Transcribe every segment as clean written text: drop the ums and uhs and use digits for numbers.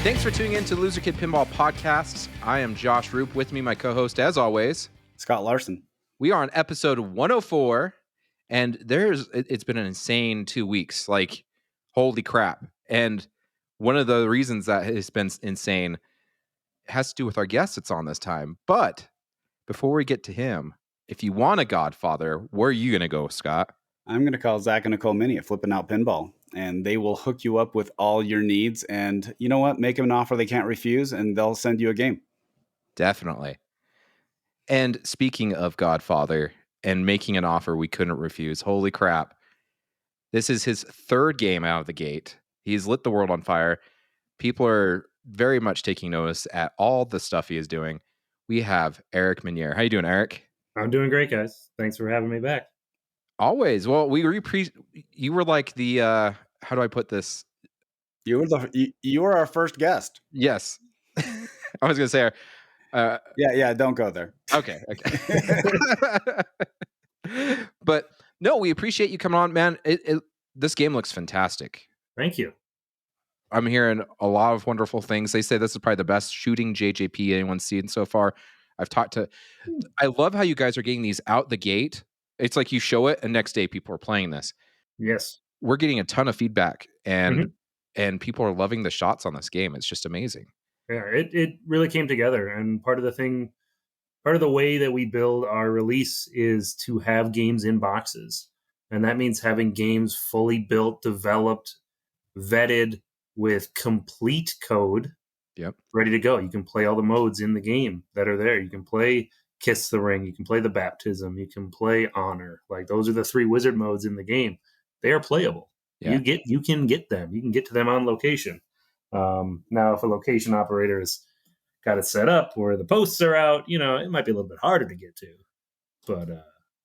Thanks for tuning in to Loser Kid Pinball Podcasts. I am Josh Roop. With me, my co-host, as always, Scott Larson. We are on episode 104, and it's been an insane 2 weeks. Like, holy crap. And one of the reasons that has been insane has to do with our guest that's on this time. But before we get to him, if you want a Godfather, where are you going to go, Scott? I'm going to call Zach and Nicole Mini at Flipping Out Pinball, and they will hook you up with all your needs. And you know what? Make them an offer they can't refuse, and they'll send you a game. Definitely. And speaking of Godfather and making an offer we couldn't refuse, holy crap. This is his third game out of the gate. He's lit the world on fire. People are very much taking notice at all the stuff he is doing. We have Eric Meunier. How you doing, Eric? I'm doing great, guys. Thanks for having me back. Always. Well, you were like the how do I put this? You were our first guest. Yes. I was gonna say yeah, don't go there. Okay. But no, we appreciate you coming on, man. This game looks fantastic. Thank you. I'm hearing a lot of wonderful things. They say this is probably the best shooting JJP anyone's seen so far. I love how you guys are getting these out the gate. It's like you show it and next day people are playing this. Yes. We're getting a ton of feedback and people are loving the shots on this game. It's just amazing. Yeah, it really came together. And part of the way that we build our release is to have games in boxes. And that means having games fully built, developed, vetted with complete code. Yep. Ready to go. You can play all the modes in the game that are there. You can play Kiss the Ring. You can play the Baptism. You can play Honor. Like, those are the 3 wizard modes in the game. They are playable. Yeah. You can get them. You can get to them on location. Now, if a location operator has got it set up where the posts are out, it might be a little bit harder to get to. But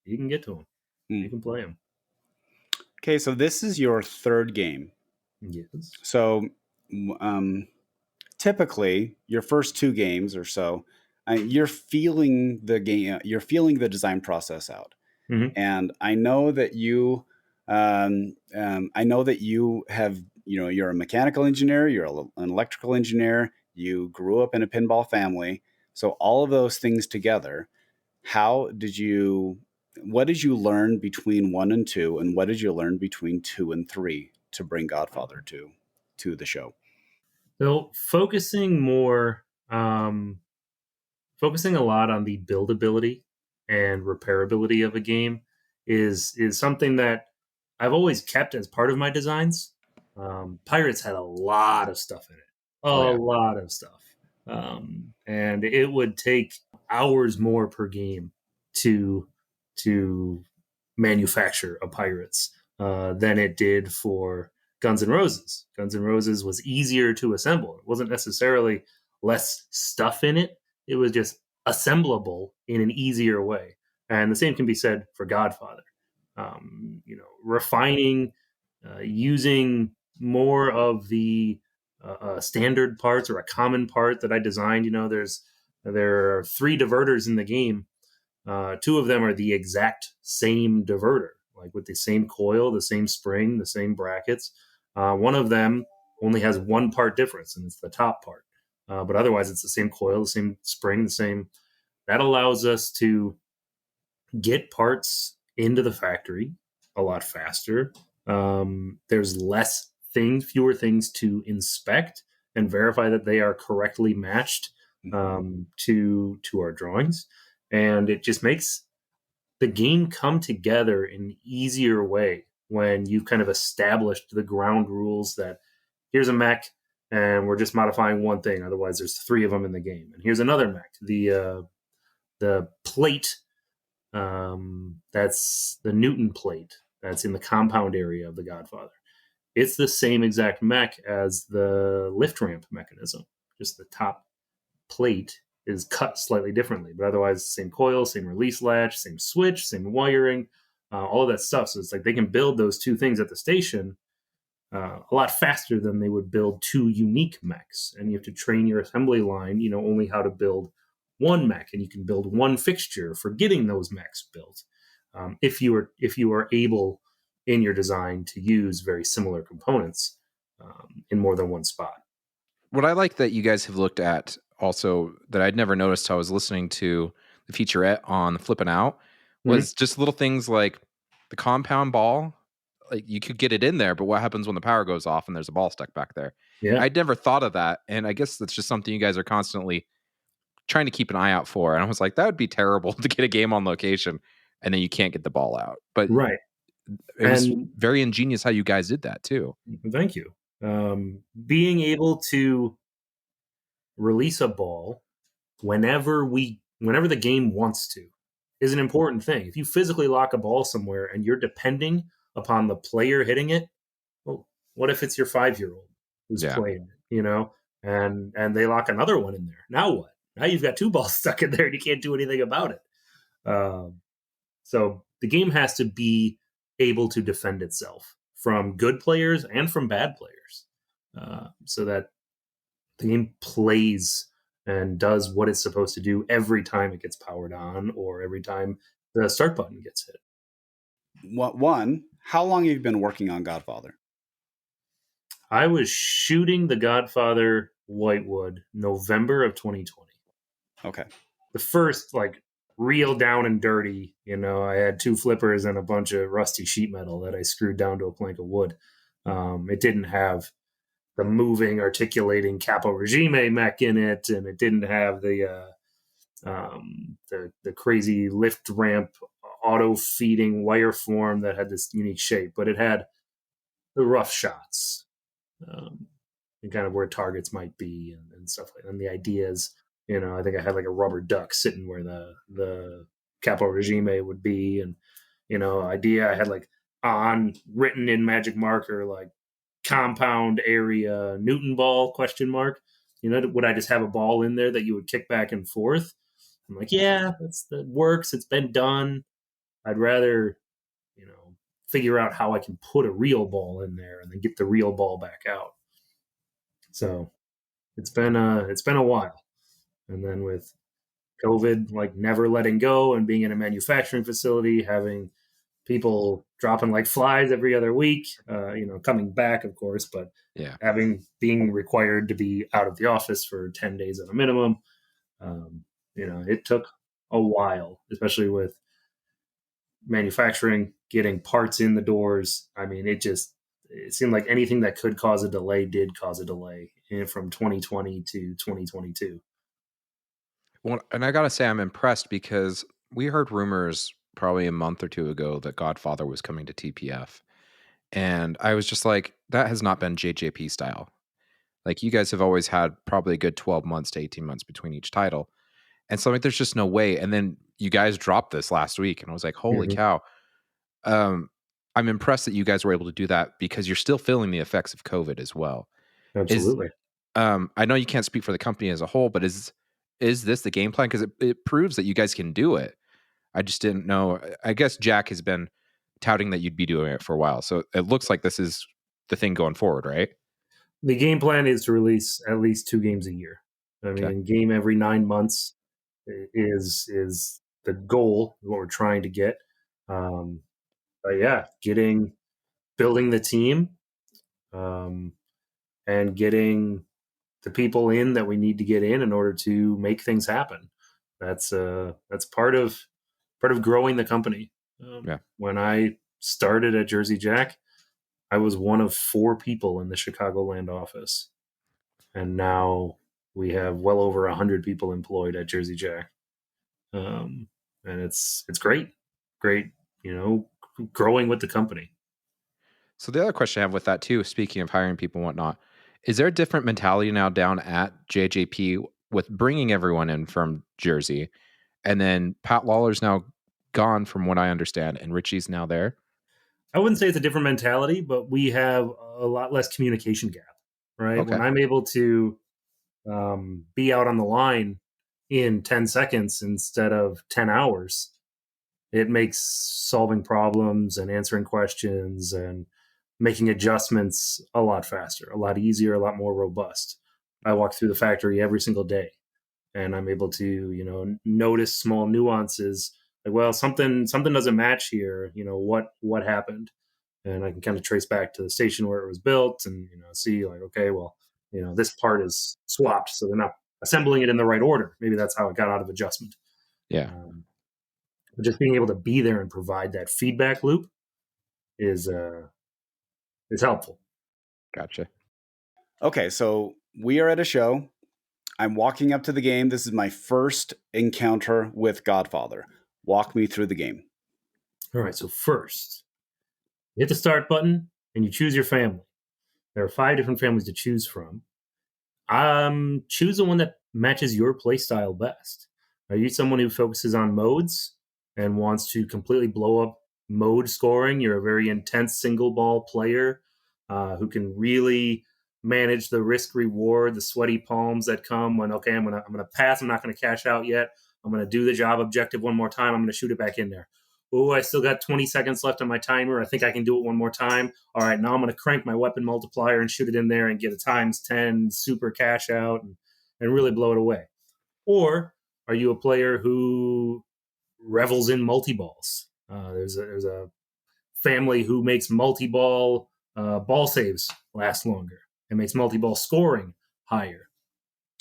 you can get to them. You can play them. Okay, so this is your third game. Yes. So typically, your first 2 games or so, you're feeling the game. You're feeling the design process out, and I know that you. I know that you have. You're a mechanical engineer. You're an electrical engineer. You grew up in a pinball family. So all of those things together, what did you learn between 1 and 2, and what did you learn between 2 and 3 to bring Godfather to the show? So focusing a lot on the buildability and repairability of a game is something that I've always kept as part of my designs. Pirates had a lot of stuff in it, lot of stuff. And it would take hours more per game to manufacture a Pirates than it did for Guns N' Roses. Guns N' Roses was easier to assemble. It wasn't necessarily less stuff in it. It was just assemblable in an easier way. And the same can be said for Godfather. Refining, using more of the standard parts or a common part that I designed. There are 3 diverters in the game. 2 of them are the exact same diverter, like with the same coil, the same spring, the same brackets. One of them only has 1 part difference, and it's the top part. But otherwise, it's the same coil, the same spring, the same. That allows us to get parts into the factory a lot faster. There's fewer things to inspect and verify that they are correctly matched to our drawings. And it just makes the game come together in an easier way when you've kind of established the ground rules that here's a mech and we're just modifying 1 thing. Otherwise, there's 3 of them in the game. And here's another mech, the plate. That's the Newton plate that's in the compound area of the Godfather. It's the same exact mech as the lift ramp mechanism. Just the top plate is cut slightly differently, but otherwise same coil, same release latch, same switch, same wiring, all of that stuff. So it's like they can build those 2 things at the station a lot faster than they would build 2 unique mechs. And you have to train your assembly line, only how to build 1 mech, and you can build 1 fixture for getting those mechs built. If you are able in your design to use very similar components in more than 1 spot. what I like that you guys have looked at also that I'd never noticed till I was listening to the featurette on Flipping Out was just little things like the compound ball. Like you could get it in there, but what happens when the power goes off and there's a ball stuck back there? Yeah. I'd never thought of that. And I guess that's just something you guys are constantly trying to keep an eye out for. And I was like, that would be terrible to get a game on location and then you can't get the ball out. But Right. it was very ingenious how you guys did that too. Thank you. Being able to release a ball whenever the game wants to is an important thing. If you physically lock a ball somewhere and you're depending upon the player hitting it, well, what if it's your 5-year-old who's playing it, and they lock another one in there? Now what? Now you've got 2 balls stuck in there and you can't do anything about it. So the game has to be able to defend itself from good players and from bad players, so that the game plays and does what it's supposed to do every time it gets powered on or every time the start button gets hit. How long have you been working on Godfather? I was shooting the Godfather Whitewood November of 2020. Okay. The first, real down and dirty, I had 2 flippers and a bunch of rusty sheet metal that I screwed down to a plank of wood. It didn't have the moving, articulating capo regime mech in it, and it didn't have the crazy lift ramp auto feeding wire form that had this unique shape, but it had the rough shots, and kind of where targets might be and stuff like that. And the ideas, I think I had like a rubber duck sitting where the capo regime would be, and idea I had like on written in magic marker like compound area Newton ball ? Would I just have a ball in there that you would kick back and forth? I'm like, yeah, that works. It's been done. I'd rather, figure out how I can put a real ball in there and then get the real ball back out. So it's been a while. And then with COVID, like never letting go and being in a manufacturing facility, having people dropping like flies every other week, coming back, of course, but being required to be out of the office for 10 days at a minimum. It took a while, especially with manufacturing, getting parts in the doors. I mean, it seemed like anything that could cause a delay did cause a delay from 2020 to 2022. Well, and I got to say, I'm impressed because we heard rumors probably a month or 2 ago that Godfather was coming to TPF. And I was just like, that has not been JJP style. Like, you guys have always had probably a good 12 months to 18 months between each title. And so, like, there's just no way. And then you guys dropped this last week, and I was like, holy cow. I'm impressed that you guys were able to do that because you're still feeling the effects of COVID as well. Absolutely. I know you can't speak for the company as a whole, but is this the game plan? Because it proves that you guys can do it. I just didn't know. I guess Jack has been touting that you'd be doing it for a while. So it looks like this is the thing going forward, right? The game plan is to release at least 2 games a year. I mean, game every 9 months is the goal, what we're trying to get. But yeah, building the team, and getting the people in that we need to get in order to make things happen. That's part of growing the company. When I started at Jersey Jack, I was one of 4 people in the Chicagoland office, and now we have well over 100 people employed at Jersey Jack, and it's great, growing with the company. So the other question I have with that too, speaking of hiring people and whatnot, is there a different mentality now down at JJP with bringing everyone in from Jersey, and then Pat Lawler's now gone from what I understand, and Richie's now there? I wouldn't say it's a different mentality, but we have a lot less communication gap, right? Okay. When I'm able to be out on the line in 10 seconds instead of 10 hours, it makes solving problems and answering questions and making adjustments a lot faster, a lot easier, a lot more robust. I walk through the factory every single day, and I'm able to, notice small nuances. Like, well, something doesn't match here. What happened? And I can kind of trace back to the station where it was built and, see like, okay, well, this part is swapped, so they're not assembling it in the right order. Maybe that's how it got out of adjustment. Yeah. But just being able to be there and provide that feedback loop is helpful. Gotcha. Okay, so we are at a show. I'm walking up to the game. This is my first encounter with Godfather. Walk me through the game. All right, so first, you hit the start button and you choose your family. There are 5 different families to choose from. Choose the one that matches your play style best. Are you someone who focuses on modes and wants to completely blow up mode scoring? You're a very intense single ball player who can really manage the risk reward, the sweaty palms that come when, okay, I'm gonna pass. I'm not gonna cash out yet. I'm gonna do the job objective one more time. I'm gonna shoot it back in there. Oh, I still got 20 seconds left on my timer. I think I can do it one more time. All right, now I'm going to crank my weapon multiplier and shoot it in there and get a times 10 super cash out and really blow it away. Or are you a player who revels in multi-balls? There's a family who makes multi-ball ball saves last longer and makes multi-ball scoring higher.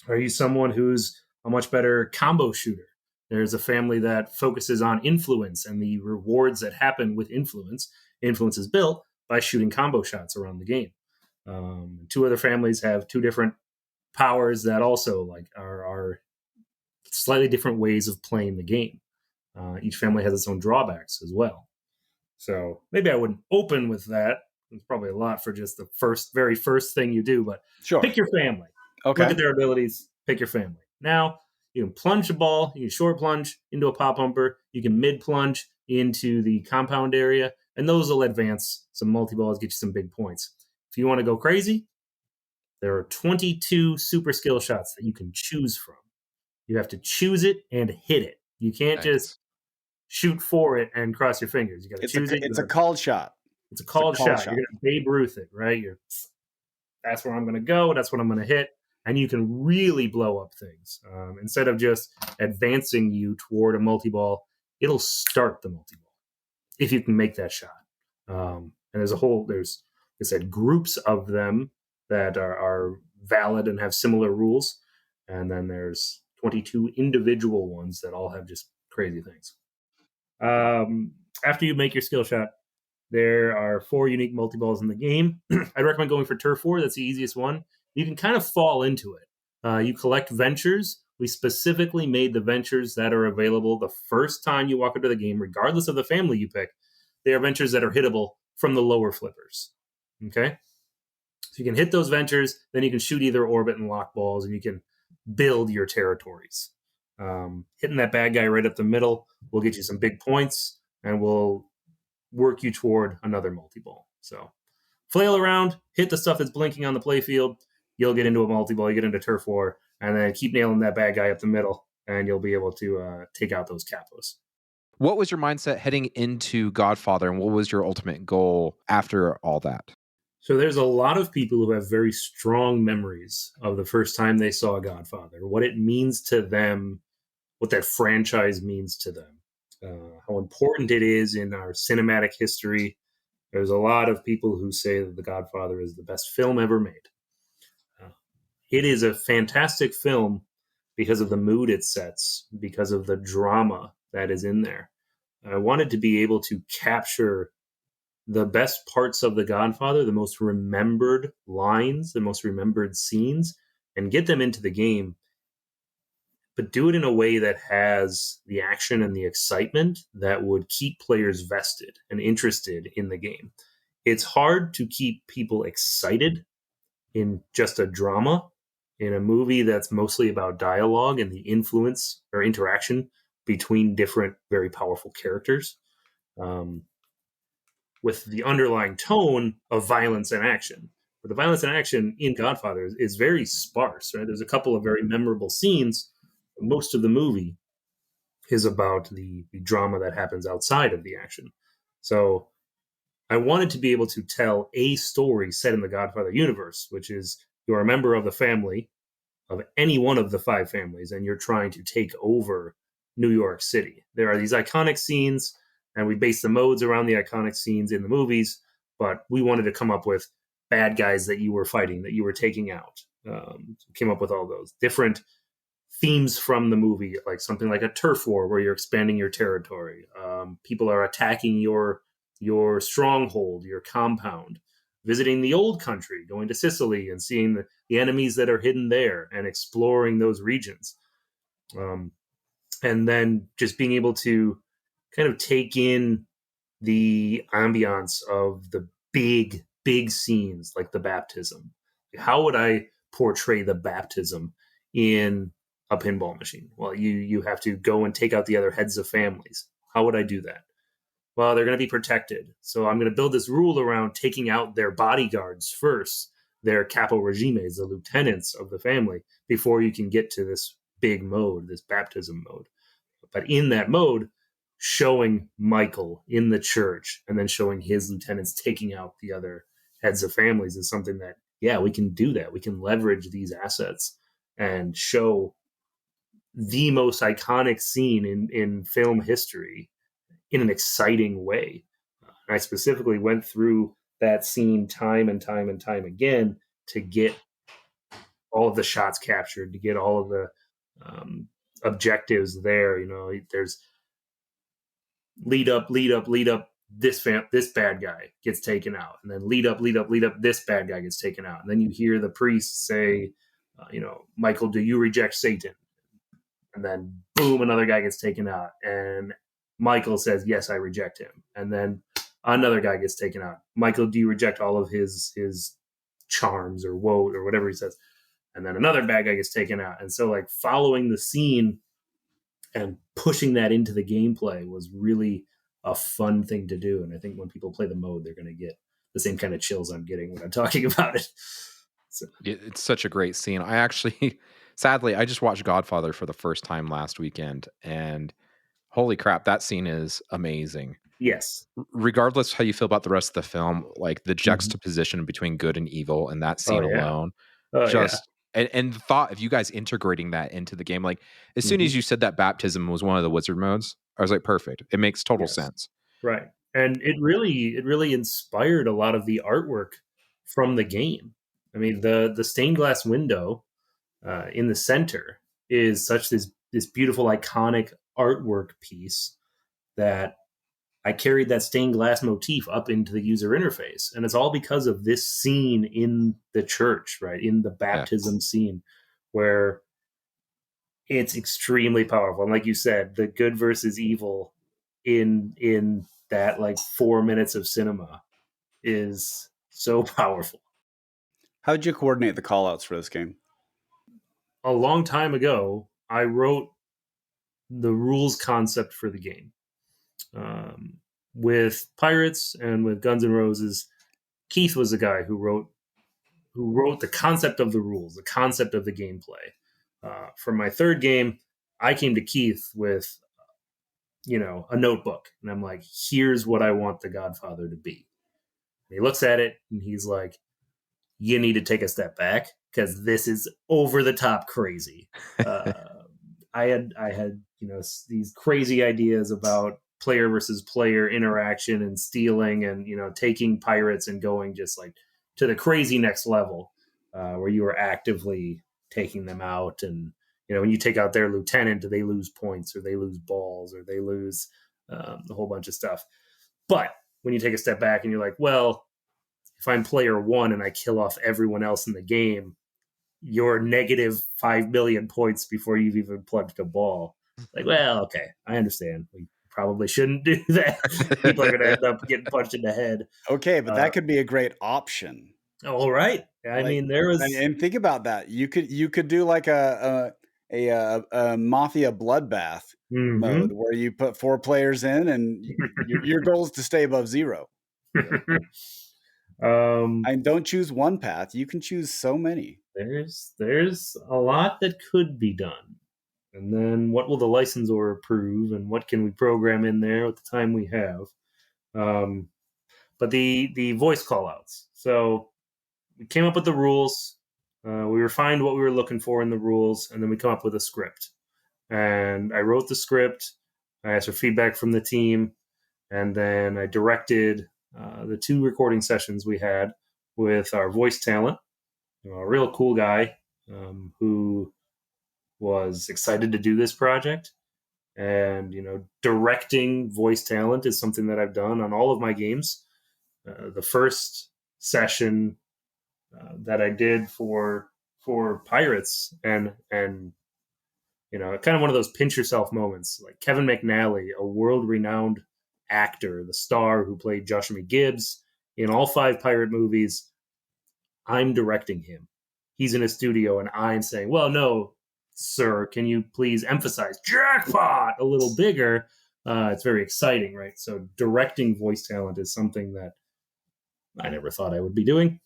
Are you someone who's a much better combo shooter? There's a family that focuses on influence and the rewards that happen with influence. Influence is built by shooting combo shots around the game. 2 other families have 2 different powers that also are slightly different ways of playing the game. Each family has its own drawbacks as well. So maybe I wouldn't open with that. It's probably a lot for just the very first thing you do, but Sure. Pick your family. Okay. Look at their abilities. Pick your family. Now, you can plunge a ball, you can short plunge into a pop bumper, you can mid plunge into the compound area, and those will advance some multi-balls, get you some big points. If you want to go crazy, there are 22 super skill shots that you can choose from. You have to choose it and hit it. You can't just shoot for it and cross your fingers. You got to choose it. It's a called shot. It's a called shot. You're going to Babe Ruth it, right? That's where I'm going to go. That's what I'm going to hit. And you can really blow up things. Instead of just advancing you toward a multi-ball, it'll start the multi-ball if you can make that shot. And there's, like I said, groups of them that are valid and have similar rules. And then there's 22 individual ones that all have just crazy things. After you make your skill shot, there are 4 unique multi-balls in the game. I'd recommend going for Turf War. That's the easiest one. You can kind of fall into it. You collect ventures. We specifically made the ventures that are available the first time you walk into the game, regardless of the family you pick. They are ventures that are hittable from the lower flippers. Okay? So you can hit those ventures, then you can shoot either orbit and lock balls, and you can build your territories. Hitting that bad guy right up the middle will get you some big points, and will work you toward another multi-ball. So flail around, hit the stuff that's blinking on the playfield, you'll get into a multi-ball, you get into Turf War, and then keep nailing that bad guy up the middle, and you'll be able to take out those capos. What was your mindset heading into Godfather, and what was your ultimate goal after all that? So there's a lot of people who have very strong memories of the first time they saw Godfather, what it means to them, what that franchise means to them. How important it is in our cinematic history. There's a lot of people who say that The Godfather is the best film ever made. It is a fantastic film because of the mood it sets, because of the drama that is in there. I wanted to be able to capture the best parts of The Godfather, the most remembered lines, the most remembered scenes, and get them into the game, but do it in a way that has the action and the excitement that would keep players vested and interested in the game. It's hard to keep people excited in just a drama, in a movie that's mostly about dialogue and the influence or interaction between different, very powerful characters, with the underlying tone of violence and action. But the violence and action in Godfather is very sparse, right? There's a couple of very memorable scenes. Most of the movie is about the drama that happens outside of the action. So I wanted to be able to tell a story set in the Godfather universe, which is you're a member of the family of any one of the 5 families, and you're trying to take over New York City. There are these iconic scenes, and we base the modes around the iconic scenes in the movies, but we wanted to come up with bad guys that you were fighting, that you were taking out. Came up with all those different themes from the movie, like something like a turf war where you're expanding your territory. People are attacking your stronghold, your compound, visiting the old country, going to Sicily and seeing the enemies that are hidden there and exploring those regions. And then just being able to kind of take in the ambiance of the big scenes like the baptism. How would I portray the baptism in a pinball machine? Well, you have to go and take out the other heads of families. How would I do that? Well, they're going to be protected. So I'm going to build this rule around taking out their bodyguards first, their capo regimes, the lieutenants of the family, before you can get to this big mode, this baptism mode. But in that mode, showing Michael in the church and then showing his lieutenants taking out the other heads of families is something that, yeah, we can do that. We can leverage these assets and show the most iconic scene in film history in an exciting way. I specifically went through that scene time and time and time again to get all of the shots captured, to get all of the objectives there. You know, there's lead up. This bad guy gets taken out, and then lead up. This bad guy gets taken out, and then you hear the priest say, Michael, do you reject Satan? And then boom, another guy gets taken out, and Michael says, yes, I reject him. And then another guy gets taken out. Michael, do you reject all of his charms or woe or whatever he says? And then another bad guy gets taken out. And so like following the scene and pushing that into the gameplay was really a fun thing to do. And I think when people play the mode, they're going to get the same kind of chills I'm getting when I'm talking about it. So. It's such a great scene. I actually, sadly, I just watched Godfather for the first time last weekend, and holy crap, that scene is amazing. Yes. Regardless how you feel about the rest of the film, like the juxtaposition between good and evil and that scene alone, and the thought of you guys integrating that into the game, like as soon as you said that baptism was one of the wizard modes, I was like, perfect. It makes total sense. Right. And it really inspired a lot of the artwork from the game. I mean, the stained glass window in the center is such this beautiful, iconic artwork piece that I carried that stained glass motif up into the user interface. And it's all because of this scene in the church, right? In the baptism scene where it's extremely powerful. And like you said, the good versus evil in that like 4 minutes of cinema is so powerful. How did you coordinate the callouts for this game? A long time ago, I wrote the rules concept for the game. With Pirates and with Guns N' Roses, Keith was the guy who wrote the concept of the rules, the concept of the gameplay. For my third game, I came to Keith with, a notebook, and I'm like, here's what I want the Godfather to be. And he looks at it and he's like, you need to take a step back because this is over the top crazy. I had these crazy ideas about player versus player interaction and stealing and taking pirates and going just like to the crazy next level where you were actively taking them out. And when you take out their lieutenant, do they lose points or they lose balls or they lose a whole bunch of stuff. But when you take a step back and you're like, well, if I'm player one and I kill off everyone else in the game, you're negative 5 million points before you've even plugged a ball. Like, well, okay, I understand. We probably shouldn't do that. People are going to end up getting punched in the head. Okay, but that could be a great option. All right. I mean, there was, and think about that. You could do like a mafia bloodbath mode where you put 4 players in, and your goal is to stay above 0. And don't choose one path. You can choose so many. There's a lot that could be done. And then what will the licensor approve and what can we program in there at the time we have? But the voice callouts. So we came up with the rules. We refined what we were looking for in the rules, and then we come up with a script. And I wrote the script. I asked for feedback from the team, and then I directed the 2 recording sessions we had with our voice talent. A real cool guy, who was excited to do this project. And, directing voice talent is something that I've done on all of my games. The first session that I did for Pirates, and kind of one of those pinch yourself moments, like Kevin McNally, a world-renowned actor, the star who played Joshua Gibbs in all 5 pirate movies. I'm directing him. He's in a studio, and I'm saying, well, no, sir, can you please emphasize jackpot a little bigger? It's very exciting, right? So directing voice talent is something that I never thought I would be doing.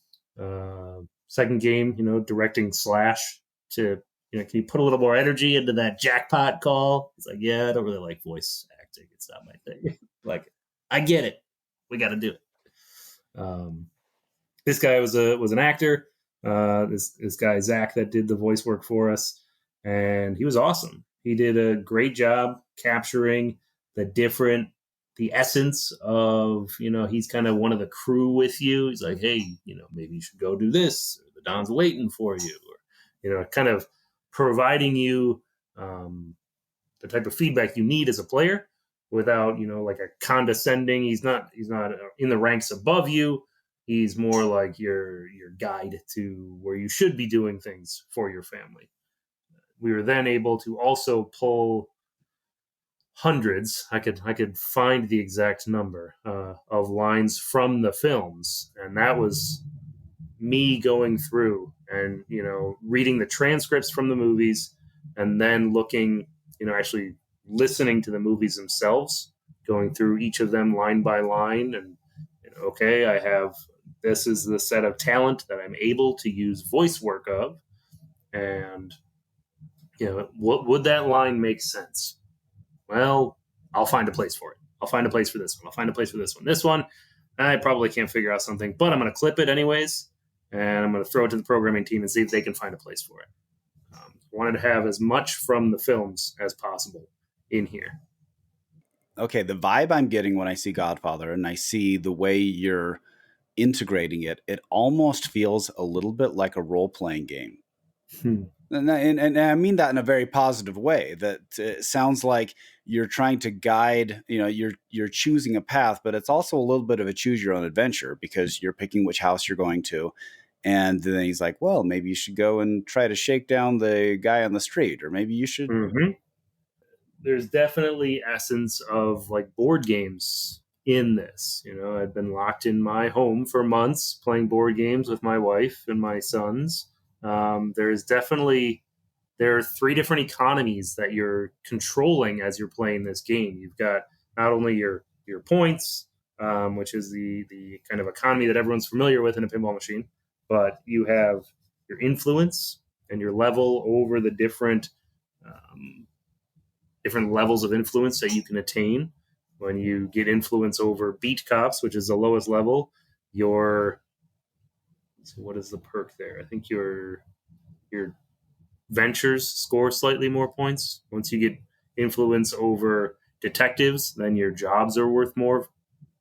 Second game, directing Slash to, can you put a little more energy into that jackpot call? It's like, yeah, I don't really like voice acting. It's not my thing. Like, I get it. We got to do it. This guy was an actor. This guy, Zach, that did the voice work for us. And he was awesome. He did a great job capturing the essence of, he's kind of one of the crew with you. He's like, hey, maybe you should go do this. Or the Don's waiting for you. Or, kind of providing you the type of feedback you need as a player without, like a condescending. He's not in the ranks above you. He's more like your guide to where you should be doing things for your family. We were then able to also pull hundreds. I could find the exact number of lines from the films, and that was me going through and reading the transcripts from the movies, and then looking, actually listening to the movies themselves, going through each of them line by line, and okay, I have. This is the set of talent that I'm able to use voice work of. And, what would that line make sense? Well, I'll find a place for it. I'll find a place for this one. I'll find a place for this one. This one, I probably can't figure out something, but I'm going to clip it anyways. And I'm going to throw it to the programming team and see if they can find a place for it. I wanted to have as much from the films as possible in here. Okay, the vibe I'm getting when I see Godfather and I see the way you're integrating it, it almost feels a little bit like a role-playing game. And I mean that in a very positive way. That sounds like you're trying to guide, you're choosing a path, but it's also a little bit of a choose your own adventure because you're picking which house you're going to. And then he's like, well, maybe you should go and try to shake down the guy on the street, or maybe you should. Mm-hmm. There's definitely essence of like board games in this. I've been locked in my home for months playing board games with my wife and my sons. There are 3 different economies that you're controlling as you're playing this game. You've got not only your points, which is the kind of economy that everyone's familiar with in a pinball machine, but you have your influence and your level over the different levels of influence that you can attain. When you get influence over beat cops, which is the lowest level, so what is the perk there? I think your ventures score slightly more points. Once you get influence over detectives, then your jobs are worth more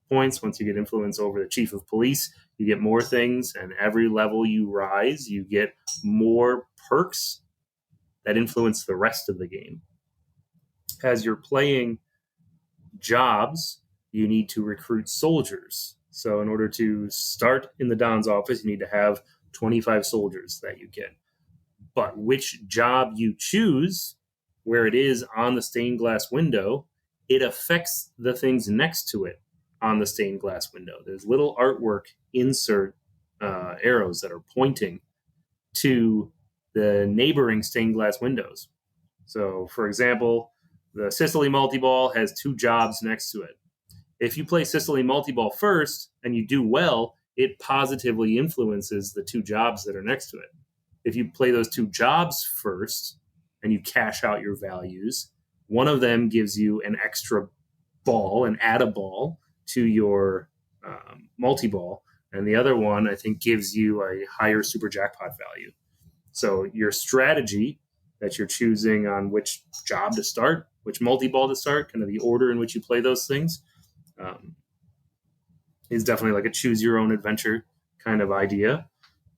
points. Once you get influence over the chief of police, you get more things, and every level you rise, you get more perks that influence the rest of the game. As you're playing jobs, you need to recruit soldiers. So in order to start in the Don's office, you need to have 25 soldiers that you get. But which job you choose, where it is on the stained glass window, it affects the things next to it on the stained glass window. There's little artwork insert arrows that are pointing to the neighboring stained glass windows. So, for example, the Sicily multi-ball has 2 jobs next to it. If you play Sicily multi-ball first and you do well, it positively influences the 2 jobs that are next to it. If you play those 2 jobs first and you cash out your values, one of them gives you an extra ball, and add a ball to your multi-ball, and the other one, I think, gives you a higher super jackpot value. So your strategy that you're choosing on which job to start, which multi-ball to start, kind of the order in which you play those things, is definitely like a choose your own adventure kind of idea.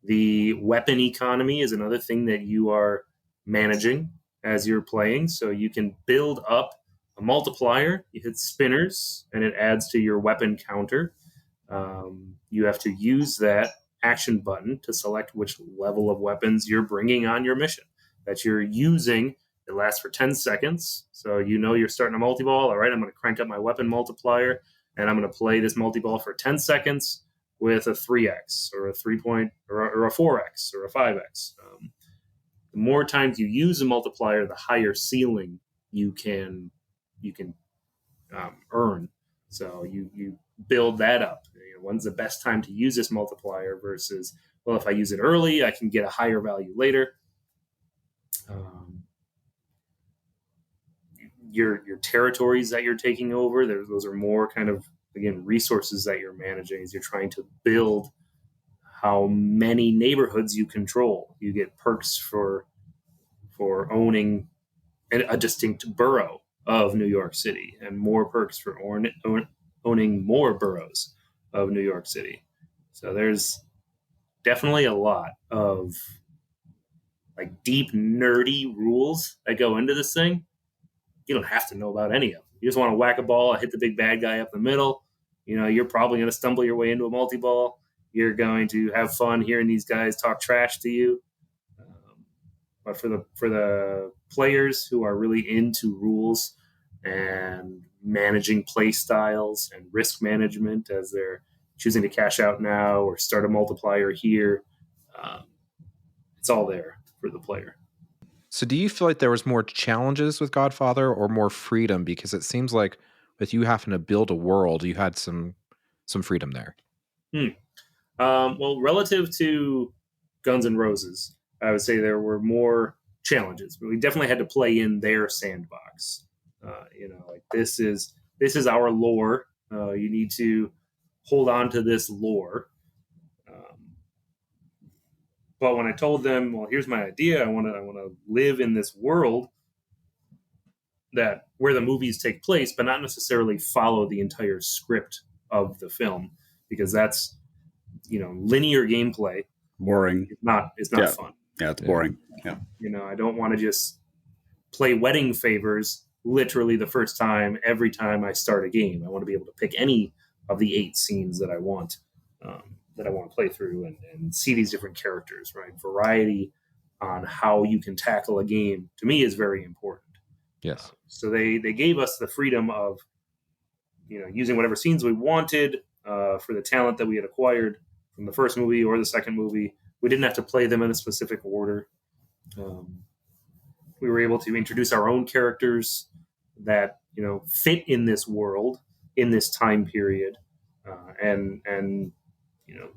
The weapon economy is another thing that you are managing as you're playing. So you can build up a multiplier. You hit spinners, and it adds to your weapon counter. You have to use that action button to select which level of weapons you're bringing on your mission that you're using. It lasts for 10 seconds. So you're starting a multi-ball. All right, I'm going to crank up my weapon multiplier, and I'm going to play this multi-ball for 10 seconds with a 3x or a 3 or a 4x or a 5x. The more times you use a multiplier, the higher ceiling you can earn. So you build that up. When's the best time to use this multiplier versus, well, if I use it early, I can get a higher value later. Your territories that you're taking over, those are more kind of, again, resources that you're managing as you're trying to build how many neighborhoods you control. You get perks for owning a distinct borough of New York City, and more perks for owning more boroughs of New York City. So there's definitely a lot of like deep nerdy rules that go into this thing. You don't have to know about any of them. You just want to whack a ball, hit the big bad guy up the middle. You're probably going to stumble your way into a multi-ball. You're going to have fun hearing these guys talk trash to you. But for the players who are really into rules and managing play styles and risk management as they're choosing to cash out now or start a multiplier here, it's all there for the player. So do you feel like there was more challenges with Godfather or more freedom? Because it seems like with you having to build a world, you had some freedom there. Well, relative to Guns N' Roses, I would say there were more challenges, but we definitely had to play in their sandbox. Like this is our lore. You need to hold on to this lore. But when I told them, well, here's my idea, I want to live in this world that where the movies take place, but not necessarily follow the entire script of the film, because that's linear gameplay. Boring. It's not fun. Yeah, it's boring. Yeah. I don't want to just play wedding favors literally the first time every time I start a game. I want to be able to pick any of the 8 scenes that I want to play through and see these different characters, right? Variety on how you can tackle a game, to me, is very important. Yes. So they gave us the freedom of, using whatever scenes we wanted for the talent that we had acquired from the first movie or the second movie. We didn't have to play them in a specific order. We were able to introduce our own characters that fit in this world, in this time period, and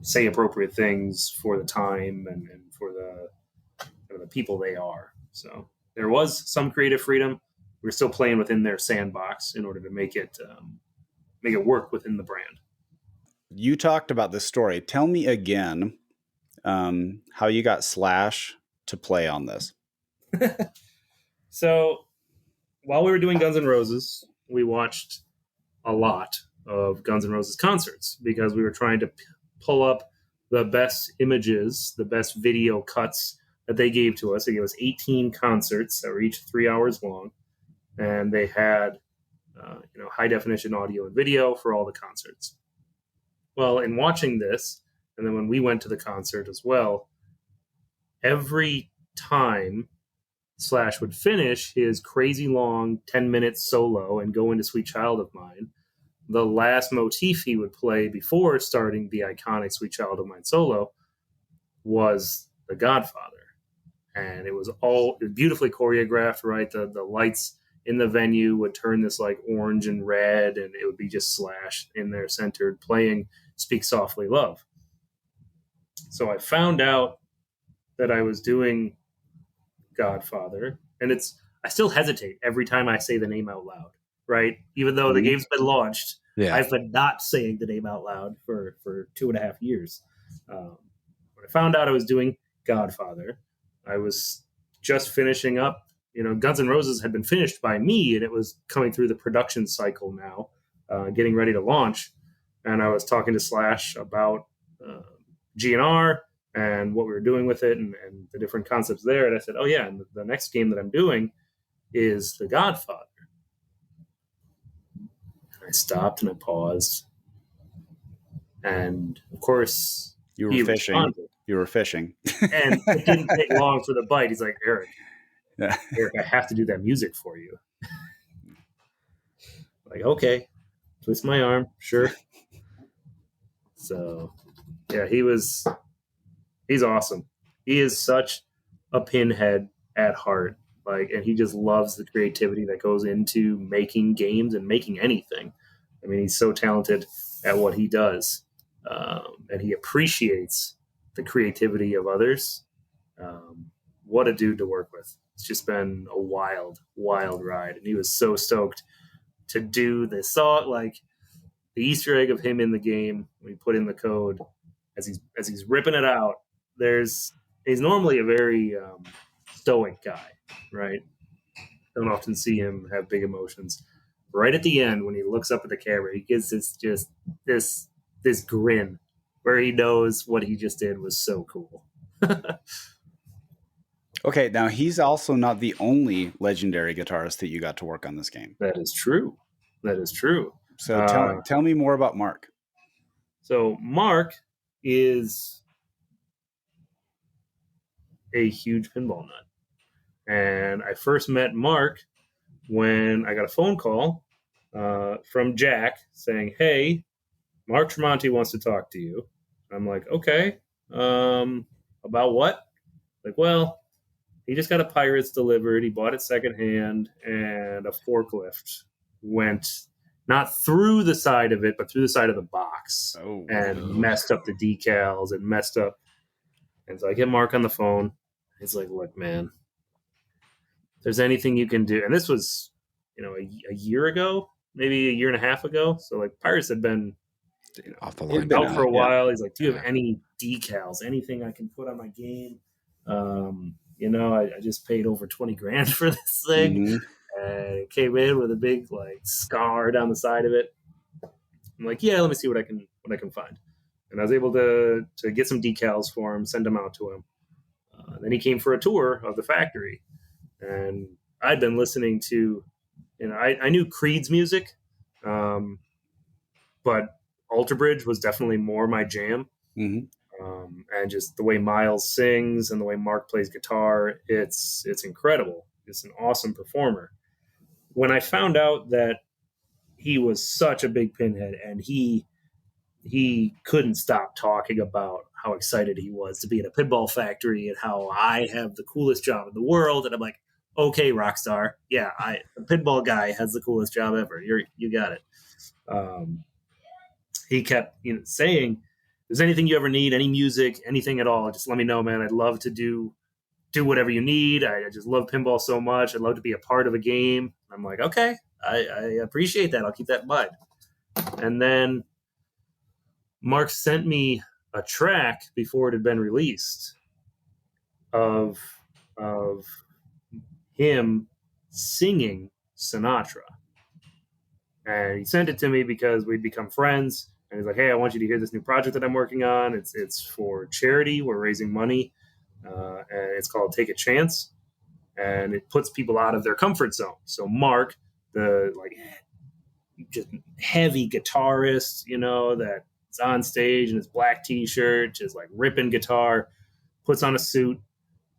say appropriate things for the time and for the people they are. So there was some creative freedom. We're still playing within their sandbox in order to make it work within the brand. You talked about this story. Tell me again how you got Slash to play on this. So while we were doing Guns N' Roses, we watched a lot of Guns N' Roses concerts because we were trying to pull up the best images, the best video cuts that they gave to us. They gave us 18 concerts that were each 3 hours long, and they had high definition audio and video for all the concerts. Well, in watching this, and then when we went to the concert as well, every time Slash would finish his crazy long 10-minute solo and go into Sweet Child of Mine, the last motif he would play before starting the iconic Sweet Child of Mine solo was The Godfather. And it was all beautifully choreographed, right? The lights in the venue would turn this like orange and red, and it would be just Slash in there centered playing Speak Softly Love. So I found out that I was doing Godfather, and I still hesitate every time I say the name out loud, right? Even though the game's been launched, I've been not saying the name out loud for 2.5 years. When I found out I was doing Godfather, I was just finishing up. Guns N' Roses had been finished by me, and it was coming through the production cycle now, getting ready to launch. And I was talking to Slash about GNR and what we were doing with it and the different concepts there. And I said, oh yeah, and the next game that I'm doing is The Godfather. And I stopped and I paused. And of course, you were fishing. Responded. You were fishing. And it didn't take long for the bite. He's like, Eric, Yeah. Eric, I have to do that music for you. Like, okay, twist my arm, sure. So, yeah, he's awesome. He is such a pinhead at heart. Like, and he just loves the creativity that goes into making games and making anything. I mean, he's so talented at what he does. And he appreciates the creativity of others. What a dude to work with. It's just been a wild, wild ride. And he was so stoked to do this. Saw like the Easter egg of him in the game when he put in the code as he's ripping it out. He's normally a very stoic guy, right? Don't often see him have big emotions. Right at the end, when he looks up at the camera, he gets this grin where he knows what he just did was so cool. Okay, now he's also not the only legendary guitarist that you got to work on this game. That is true. So tell me more about Mark. So Mark is a huge pinball nut. And I first met Mark when I got a phone call from Jack saying, hey, Mark Tremonti wants to talk to you. I'm like, okay, about what? Like, well, he just got a Pirates delivered. He bought it secondhand, and a forklift went not through the side of it, but through the side of the box and messed up the decals and messed up. And so I get Mark on the phone. He's like, look, man, if there's anything you can do. And this was, a year ago, maybe a year and a half ago. So like Pirates had been off the line out for a while. He's like, do you have any decals, anything I can put on my game? I just paid over 20 grand for this thing. Mm-hmm. And it came in with a big like scar down the side of it. I'm like, yeah, let me see what I can find. And I was able to get some decals for him, send them out to him. Then he came for a tour of the factory. And I'd been listening to, I knew Creed's music, but Alter Bridge was definitely more my jam. Mm-hmm. And just the way Miles sings and the way Mark plays guitar, it's incredible. It's an awesome performer. When I found out that he was such a big pinhead and he couldn't stop talking about how excited he was to be at a pinball factory and how I have the coolest job in the world. And I'm like, okay, Rockstar. Yeah, the pinball guy has the coolest job ever. You got it. He kept saying, if there's anything you ever need, any music, anything at all, just let me know, man. I'd love to do whatever you need. I just love pinball so much. I'd love to be a part of a game. I'm like, okay, I appreciate that. I'll keep that in mind. And then Mark sent me a track before it had been released of him singing Sinatra. And he sent it to me because we'd become friends. And he's like, hey, I want you to hear this new project that I'm working on. It's for charity. We're raising money. And it's called Take a Chance. And it puts people out of their comfort zone. So Mark, the just heavy guitarist, that's on stage in his black t-shirt, just like ripping guitar, puts on a suit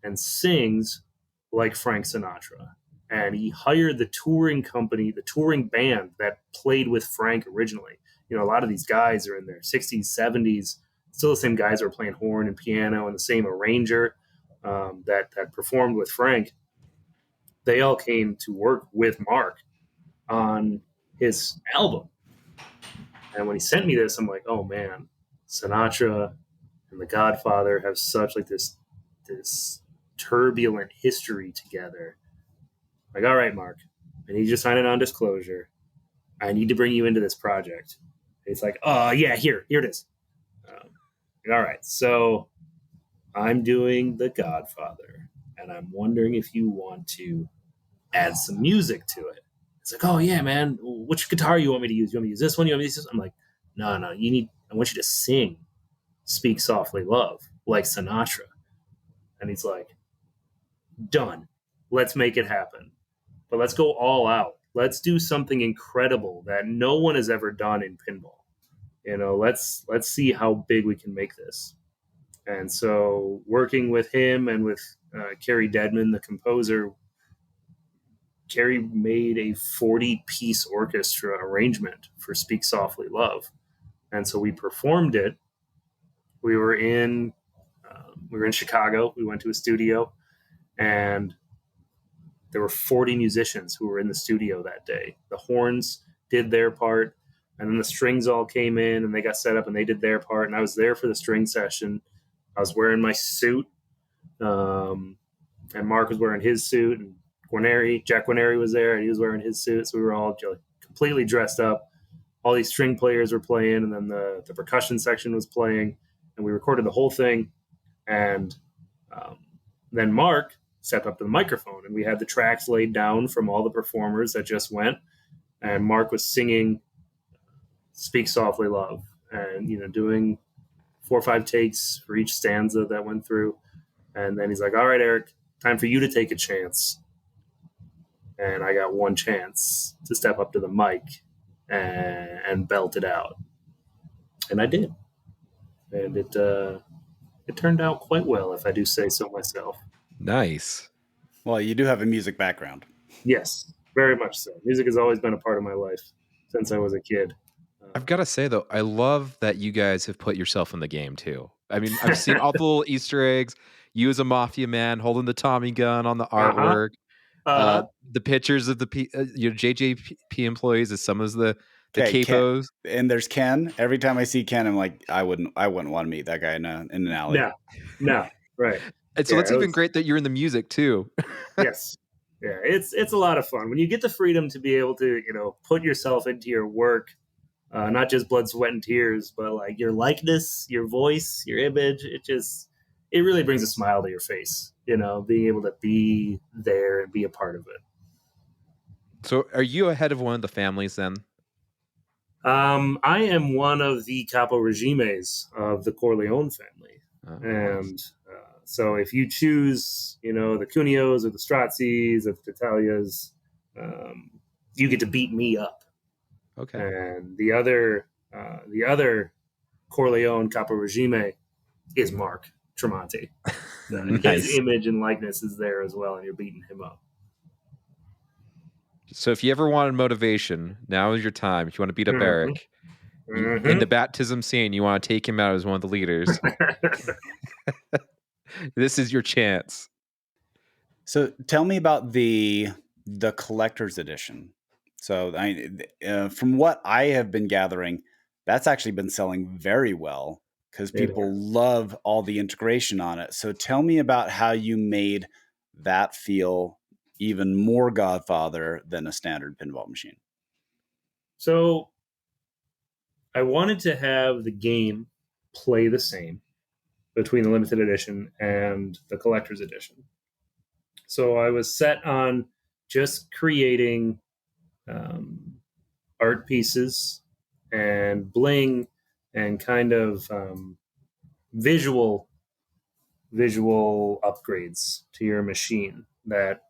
and sings like Frank Sinatra. And he hired the touring company, the touring band that played with Frank originally. A lot of these guys are in their 60s, 70s, still the same guys who are playing horn and piano, and the same arranger that performed with Frank. They all came to work with Mark on his album. And when he sent me this, I'm like, oh man, Sinatra and The Godfather have such like this turbulent history together. Like, all right, Mark, I need you to sign a non-disclosure. I need to bring you into this project. It's like, oh yeah, here it is. All right, so I'm doing The Godfather, and I'm wondering if you want to add some music to it. It's like, oh yeah, man, which guitar you want me to use? You want me to use this one? You want me to use this? I'm like, no, I want you to sing Speak Softly, Love, like Sinatra. And he's like, done. Let's make it happen. But let's go all out. Let's do something incredible that no one has ever done in pinball. Let's see how big we can make this. And so working with him and with Kerry Dedman, the composer, Kerry made a 40-piece orchestra arrangement for Speak Softly Love. And so we performed it. We were in Chicago. We went to a studio, and there were 40 musicians who were in the studio that day. The horns did their part, and then the strings all came in, and they got set up, and they did their part. And I was there for the string session. I was wearing my suit, and Mark was wearing his suit, and Jack Guarneri was there, and he was wearing his suit. So we were all completely dressed up. All these string players were playing, and then the percussion section was playing, and we recorded the whole thing. And then Mark stepped up to the microphone, and we had the tracks laid down from all the performers that just went. And Mark was singing Speak Softly Love, and, doing 4 or 5 takes for each stanza that went through. And then he's like, all right, Eric, time for you to take a chance. And I got one chance to step up to the mic and belt it out. And I did. And it turned out quite well, if I do say so myself. Nice. Well, you do have a music background. Yes, very much so. Music has always been a part of my life since I was a kid. I've got to say, though, I love that you guys have put yourself in the game, too. I mean, I've seen all the little Easter eggs. You as a mafia man holding the Tommy gun on the artwork. The pictures of the JJP employees as some of the capos. And there's Ken. Every time I see Ken, I'm like, I wouldn't want to meet that guy in an alley. No, right. And so it's even great that you're in the music too. Yes. Yeah, it's a lot of fun when you get the freedom to be able to, put yourself into your work, not just blood, sweat, and tears, but like your likeness, your voice, your image. It really brings a smile to your face, being able to be there and be a part of it. So are you ahead of one of the families then? I am one of the capo regimes of the Corleone family. And so if you choose, the Cunios or the Strazzis or the Tattaglias, you get to beat me up. Okay. And the other Corleone capo regime is Mark Tremonti. Nice. His image and likeness is there as well, and you're beating him up. So if you ever wanted motivation, now is your time. If you want to beat up Eric in the baptism scene, you want to take him out as one of the leaders. This is your chance. So tell me about the collector's edition. So from what I have been gathering, that's actually been selling very well because people love all the integration on it. So tell me about how you made that feel even more Godfather than a standard pinball machine. So I wanted to have the game play the same between the limited edition and the collector's edition. So I was set on just creating art pieces and bling and kind of visual upgrades to your machine that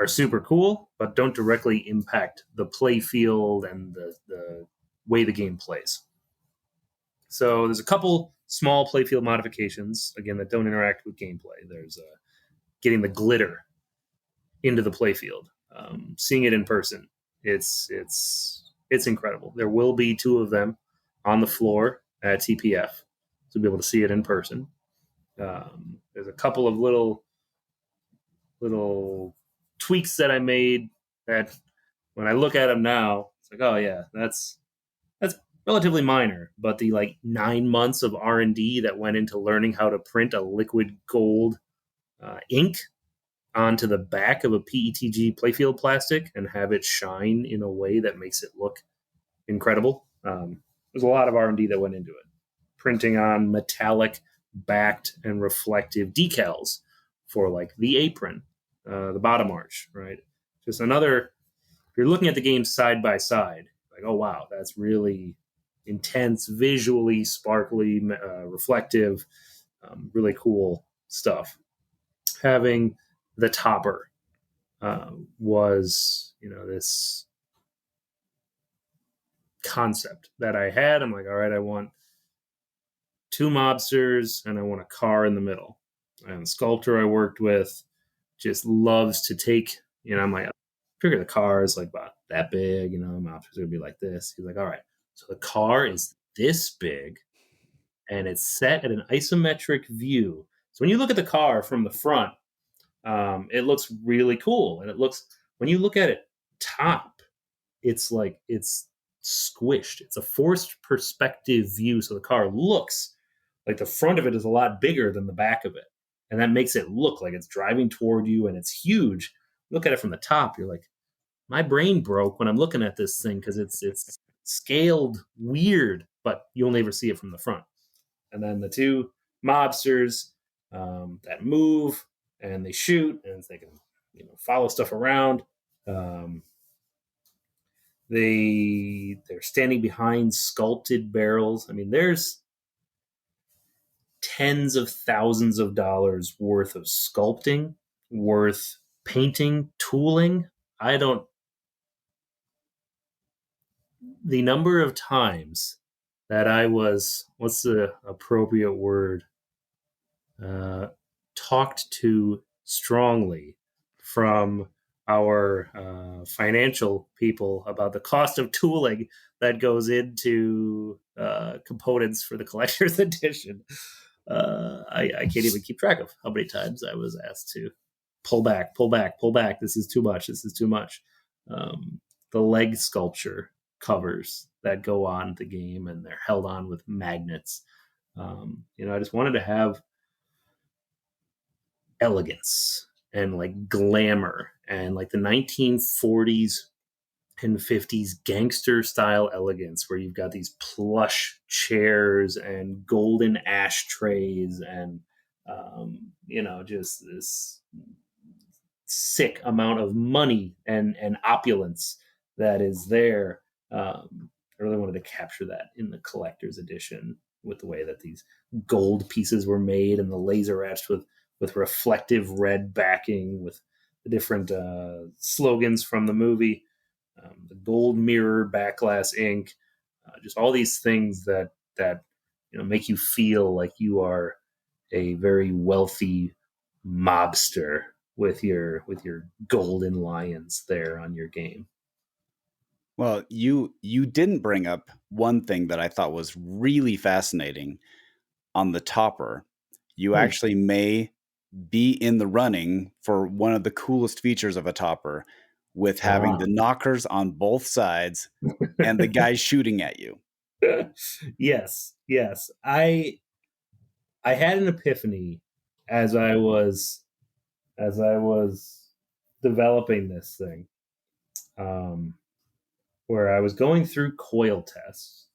are super cool, but don't directly impact the play field and the way the game plays. So there's a couple small playfield modifications, again, that don't interact with gameplay. There's getting the glitter into the playfield, seeing it in person. It's incredible. There will be 2 of them on the floor at TPF to be able to see it in person. There's a couple of little tweaks that I made that when I look at them now, it's like, oh yeah, that's relatively minor, but the 9 months of R&D that went into learning how to print a liquid gold ink onto the back of a PETG playfield plastic and have it shine in a way that makes it look incredible. There's a lot of R&D that went into it. Printing on metallic backed and reflective decals for the apron, the bottom arch, right? Just another, if you're looking at the game side by side, oh wow, that's really intense, visually sparkly, reflective. really cool stuff. Having the topper was, this concept that I had. I'm like, all right, I want 2 mobsters and I want a car in the middle. And the sculptor I worked with just loves to take, I'm like, I figure the car is like about that big, mobsters are gonna be like this. He's like, all right, so the car is this big and it's set at an isometric view. So when you look at the car from the front, it looks really cool. And it looks, when you look at it top, it's like it's squished. It's a forced perspective view. So the car looks like the front of it is a lot bigger than the back of it. And that makes it look like it's driving toward you and it's huge. Look at it from the top, you're like, my brain broke when I'm looking at this thing because it's scaled weird, but you only ever see it from the front. And then the 2 mobsters that move and they shoot and they can follow stuff around. They're standing behind sculpted barrels. I mean, there's tens of thousands of dollars worth of sculpting, worth painting, tooling. The number of times that I was, what's the appropriate word? Talked to strongly from our financial people about the cost of tooling that goes into components for the collector's edition. I can't even keep track of how many times I was asked to pull back. This is too much. The leg sculpture covers that go on the game and they're held on with magnets. I just wanted to have elegance and like glamour and like the 1940s and 50s gangster style elegance where you've got these plush chairs and golden ashtrays and just this sick amount of money and opulence that is there. I really wanted to capture that in the collector's edition with the way that these gold pieces were made and the laser etched with reflective red backing with the different slogans from the movie, the gold mirror, backglass ink, just all these things that make you feel like you are a very wealthy mobster with your golden lions there on your game. Well, you didn't bring up one thing that I thought was really fascinating on the topper. You actually may be in the running for one of the coolest features of a topper with having the knockers on both sides and the guy shooting at you. Yes. I had an epiphany as I was developing this thing, where I was going through coil tests.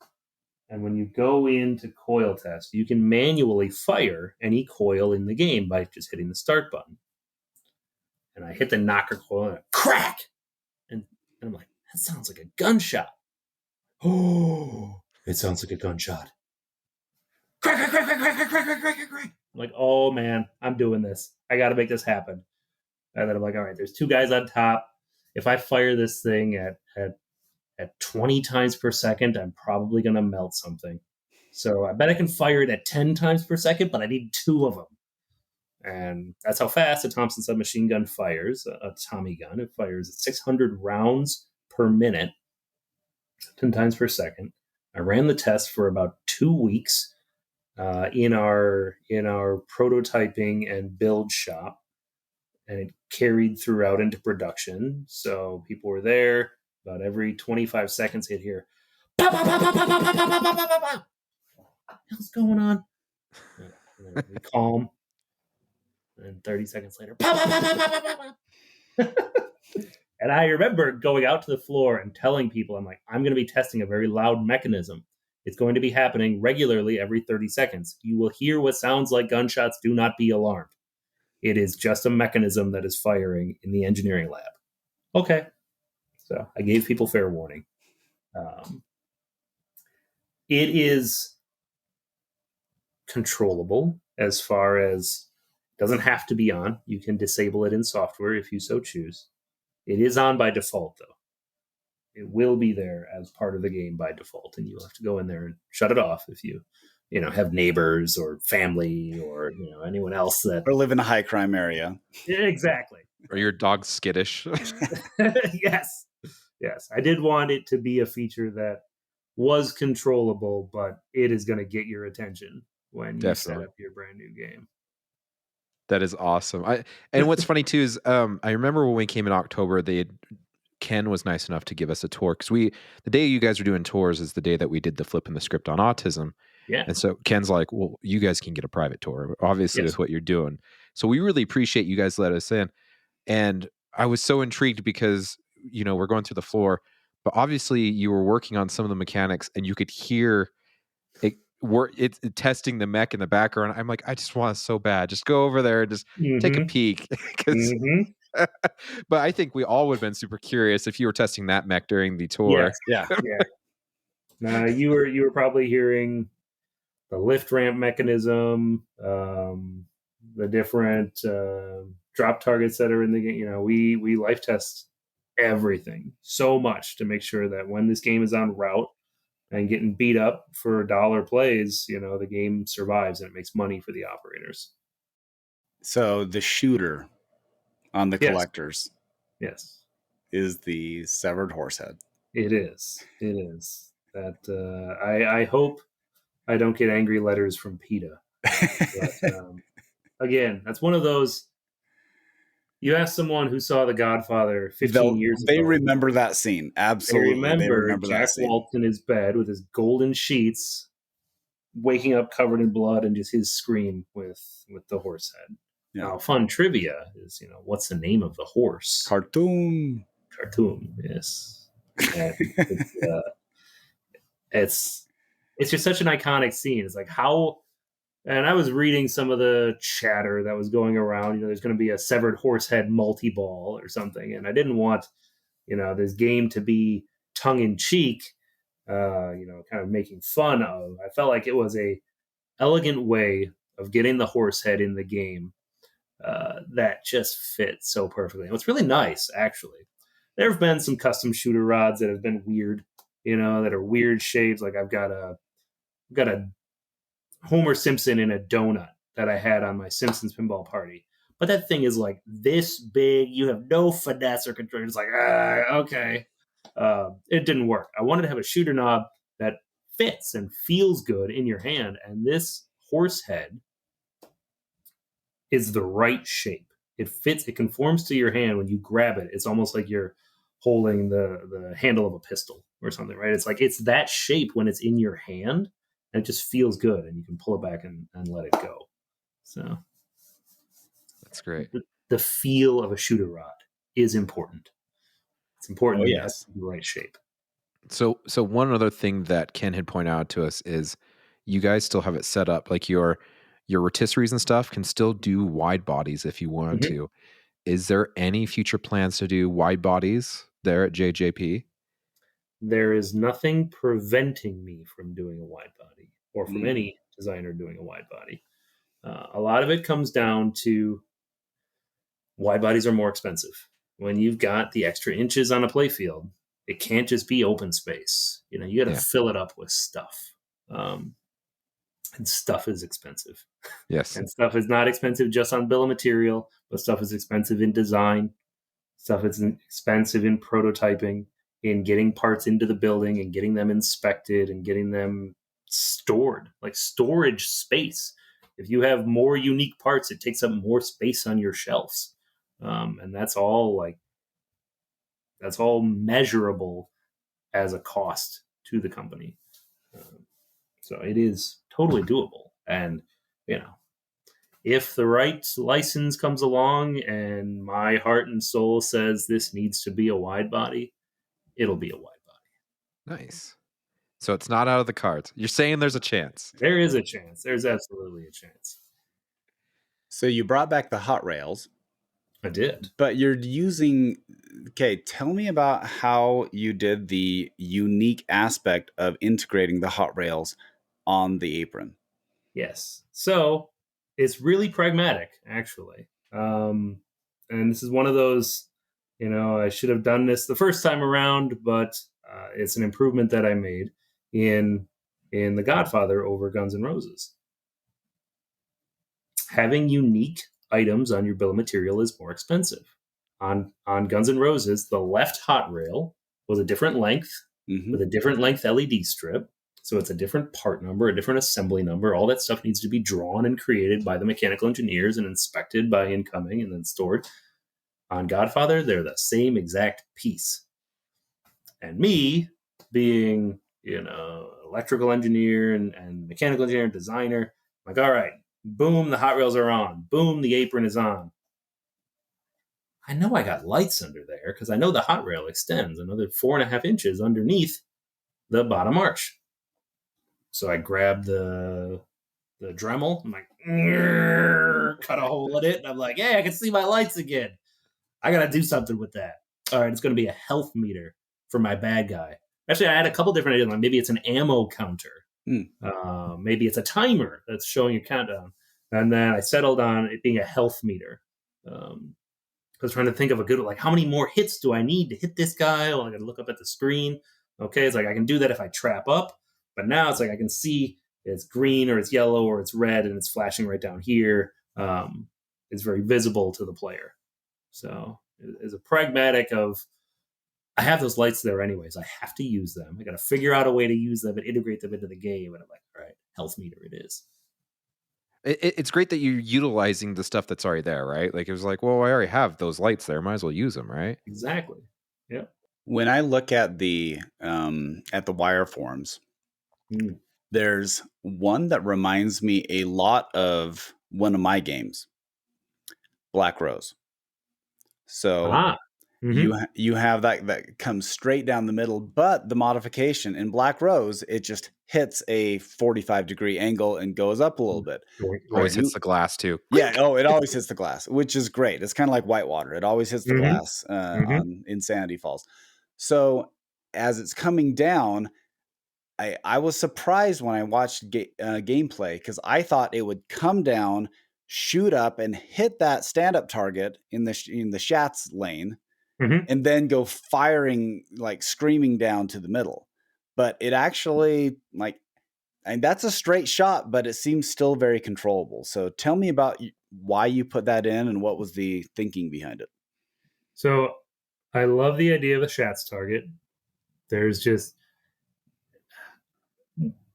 And when you go into coil test, you can manually fire any coil in the game by just hitting the start button. And I hit the knocker coil and crack! And I'm like, that sounds like a gunshot. Oh, it sounds like a gunshot. Crack! I'm like, oh man, I'm doing this. I got to make this happen. And then I'm like, all right, there's 2 guys on top. If I fire this thing at 20 times per second, I'm probably going to melt something. So I bet I can fire it at 10 times per second, but I need 2 of them. And that's how fast a Thompson submachine gun fires, a Tommy gun. It fires at 600 rounds per minute, 10 times per second. I ran the test for about 2 weeks in our prototyping and build shop, and it carried throughout into production. So people were there. About every 25 seconds, they'd hear, "Pow, pow, pow, pow, pow, pow, pow, pow, pow, pow, pow." What the hell's going on? And then we calm. And 30 seconds later, pow, pow, pow, pow, pow, pow, pow. And I remember going out to the floor and telling people, I'm like, I'm going to be testing a very loud mechanism. It's going to be happening regularly every 30 seconds. You will hear what sounds like gunshots. Do not be alarmed. It is just a mechanism that is firing in the engineering lab. Okay. So I gave people fair warning. It is controllable. as far as doesn't have to be on. You can disable it in software if you so choose. It is on by default, though. It will be there as part of the game by default, and you'll have to go in there and shut it off if you have neighbors or family or anyone else that or live in a high crime area. Exactly. Or your dog's skittish. Yes. I did want it to be a feature that was controllable, but it is going to get your attention when you set up your brand new game. That is awesome. And what's funny too is I remember when we came in October, Ken was nice enough to give us a tour, because the day you guys were doing tours is the day that we did the flipping the script on autism. Yeah. And so Ken's like, well, you guys can get a private tour, obviously, with what you're doing. So we really appreciate you guys let us in. And I was so intrigued because, we're going through the floor, but obviously you were working on some of the mechanics and you could hear it's testing the mech in the background. I'm like, I just want it so bad. Just go over there and just take a peek. But I think we all would have been super curious if you were testing that mech during the tour. Yes. Yeah. You were probably hearing the lift ramp mechanism, the different drop targets that are in the game. We life test everything so much to make sure that when this game is on route and getting beat up for $1 plays, the game survives and it makes money for the operators. So the shooter on the collectors, yes, is the severed horse head. It is. That I hope I don't get angry letters from PETA. But, again, that's one of those. You ask someone who saw The Godfather 15 years ago. They remember that scene. Absolutely. They remember Jack Waltz in his bed with his golden sheets, waking up covered in blood, and just his scream with the horse head. Yeah. Now, fun trivia is, what's the name of the horse? Khartoum, yes. It's just such an iconic scene. It's like how. And I was reading some of the chatter that was going around. There's going to be a severed horse head multi-ball or something. And I didn't want, this game to be tongue-in-cheek, kind of making fun of. I felt like it was a elegant way of getting the horse head in the game that just fit so perfectly. And what's really nice, actually, there have been some custom shooter rods that have been weird, that are weird shapes. Like I've got a Homer Simpson in a donut that I had on my Simpsons pinball party. But that thing is like this big. You have no finesse or control. It's like, okay. It didn't work. I wanted to have a shooter knob that fits and feels good in your hand. And this horse head is the right shape. It fits. It conforms to your hand when you grab it. It's almost like you're holding the handle of a pistol or something, right? It's like it's that shape when it's in your hand. And it just feels good, and you can pull it back and let it go. So that's great. The feel of a shooter rod is important. It's important to have the right shape. So one other thing that Ken had pointed out to us is you guys still have it set up like your rotisseries and stuff can still do wide bodies if you want to. Is there any future plans to do wide bodies there at JJP? There is nothing preventing me from doing a wide body or from any designer doing a wide body. A lot of it comes down to wide bodies are more expensive. When you've got the extra inches on a playfield, it can't just be open space. You got to fill it up with stuff. And stuff is expensive. Yes. And stuff is not expensive just on bill of material, but stuff is expensive in design. Stuff is expensive in prototyping, in getting parts into the building and getting them inspected and getting them stored, like storage space. If you have more unique parts, it takes up more space on your shelves. And that's all measurable as a cost to the company. So it is totally doable. And, if the right license comes along and my heart and soul says this needs to be a wide body, it'll be a wide body. Nice. So it's not out of the cards. You're saying there's a chance. There is a chance. There's absolutely a chance. So you brought back the hot rails. I did. But you're using... Okay, tell me about how you did the unique aspect of integrating the hot rails on the apron. Yes. So it's really pragmatic, actually. And this is one of those, I should have done this the first time around, but it's an improvement that I made in The Godfather over Guns N' Roses. Having unique items on your bill of material is more expensive. On Guns N' Roses, the left hot rail was a different length with a different length LED strip. So it's a different part number, a different assembly number. All that stuff needs to be drawn and created by the mechanical engineers and inspected by incoming and then stored. On Godfather, they're the same exact piece. And me, being, electrical engineer and mechanical engineer and designer, I'm like, all right, boom, the hot rails are on. Boom, the apron is on. I know I got lights under there because I know the hot rail extends another 4.5 inches underneath the bottom arch. So I grabbed the Dremel. I'm like, cut a hole in it. And I'm like, hey, I can see my lights again. I got to do something with that. All right, it's going to be a health meter for my bad guy. Actually, I had a couple different ideas. Like maybe it's an ammo counter. Maybe it's a timer that's showing your countdown. And then I settled on it being a health meter. I was trying to think of a good, like, how many more hits do I need to hit this guy? Well, I got to look up at the screen. Okay, it's like I can do that if I trap up. But now it's like I can see it's green or it's yellow or it's red and it's flashing right down here. It's very visible to the player. So it's a pragmatic of, I have those lights there anyways. I have to use them. I got to figure out a way to use them and integrate them into the game. And I'm like, all right, health meter it is. It's great that you're utilizing the stuff that's already there, right? Like it was like, well, I already have those lights there. Might as well use them, right? Exactly. Yeah. When I look at the wire forms, there's one that reminds me a lot of one of my games, Black Rose. So you have that comes straight down the middle, but the modification in Black Rose, it just hits a 45-degree angle and goes up a little bit. Always hits the glass too. Yeah, it always hits the glass, which is great. It's kind of like Whitewater. It always hits the glass on Insanity Falls. So as it's coming down, I was surprised when I watched gameplay because I thought it would come down, shoot up, and hit that stand-up target in the Shatz lane, and then go firing, like screaming down to the middle. But it actually, and that's a straight shot, but it seems still very controllable. So tell me about why you put that in and what was the thinking behind it. So I love the idea of a Shatz target. There's just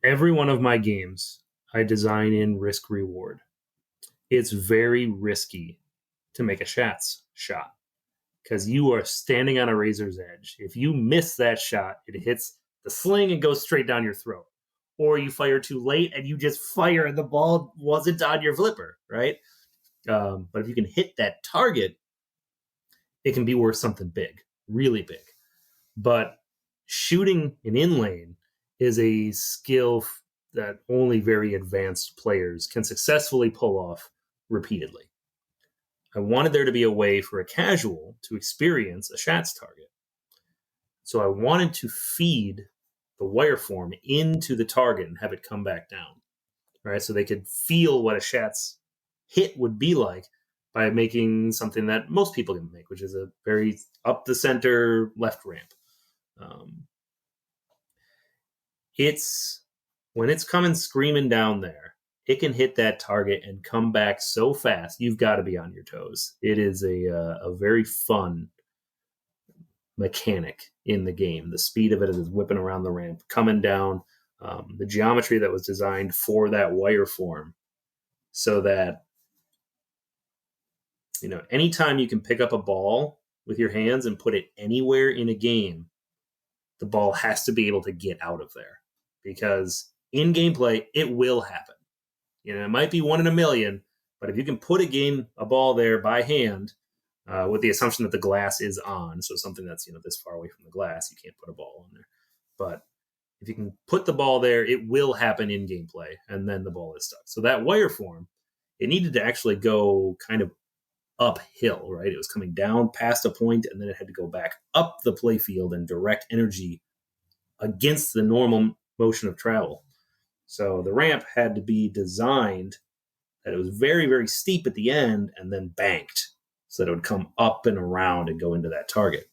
every one of my games I design in risk reward. It's very risky to make a Shatz shot because you are standing on a razor's edge. If you miss that shot, it hits the sling and goes straight down your throat. Or you fire too late and you just fire and the ball wasn't on your flipper, right? But if you can hit that target, it can be worth something big, really big. But shooting an in-lane is a skill that only very advanced players can successfully pull off repeatedly. I wanted there to be a way for a casual to experience a Shatz target. So I wanted to feed the wire form into the target and have it come back down, right? So they could feel what a Shatz hit would be like by making something that most people can make, which is a very up the center left ramp. When it's coming screaming down there, it can hit that target and come back so fast. You've got to be on your toes. It is a very fun mechanic in the game. The speed of it is whipping around the ramp, coming down, the geometry that was designed for that wire form, so that anytime you can pick up a ball with your hands and put it anywhere in a game, the ball has to be able to get out of there, because in gameplay it will happen. It might be 1 in a million, but if you can put a ball there by hand, with the assumption that the glass is on, so something that's this far away from the glass, you can't put a ball on there. But if you can put the ball there, it will happen in gameplay, and then the ball is stuck. So that wire form, it needed to actually go kind of uphill, right? It was coming down past a point, and then it had to go back up the playfield and direct energy against the normal motion of travel. So the ramp had to be designed that it was very, very steep at the end and then banked so that it would come up and around and go into that target.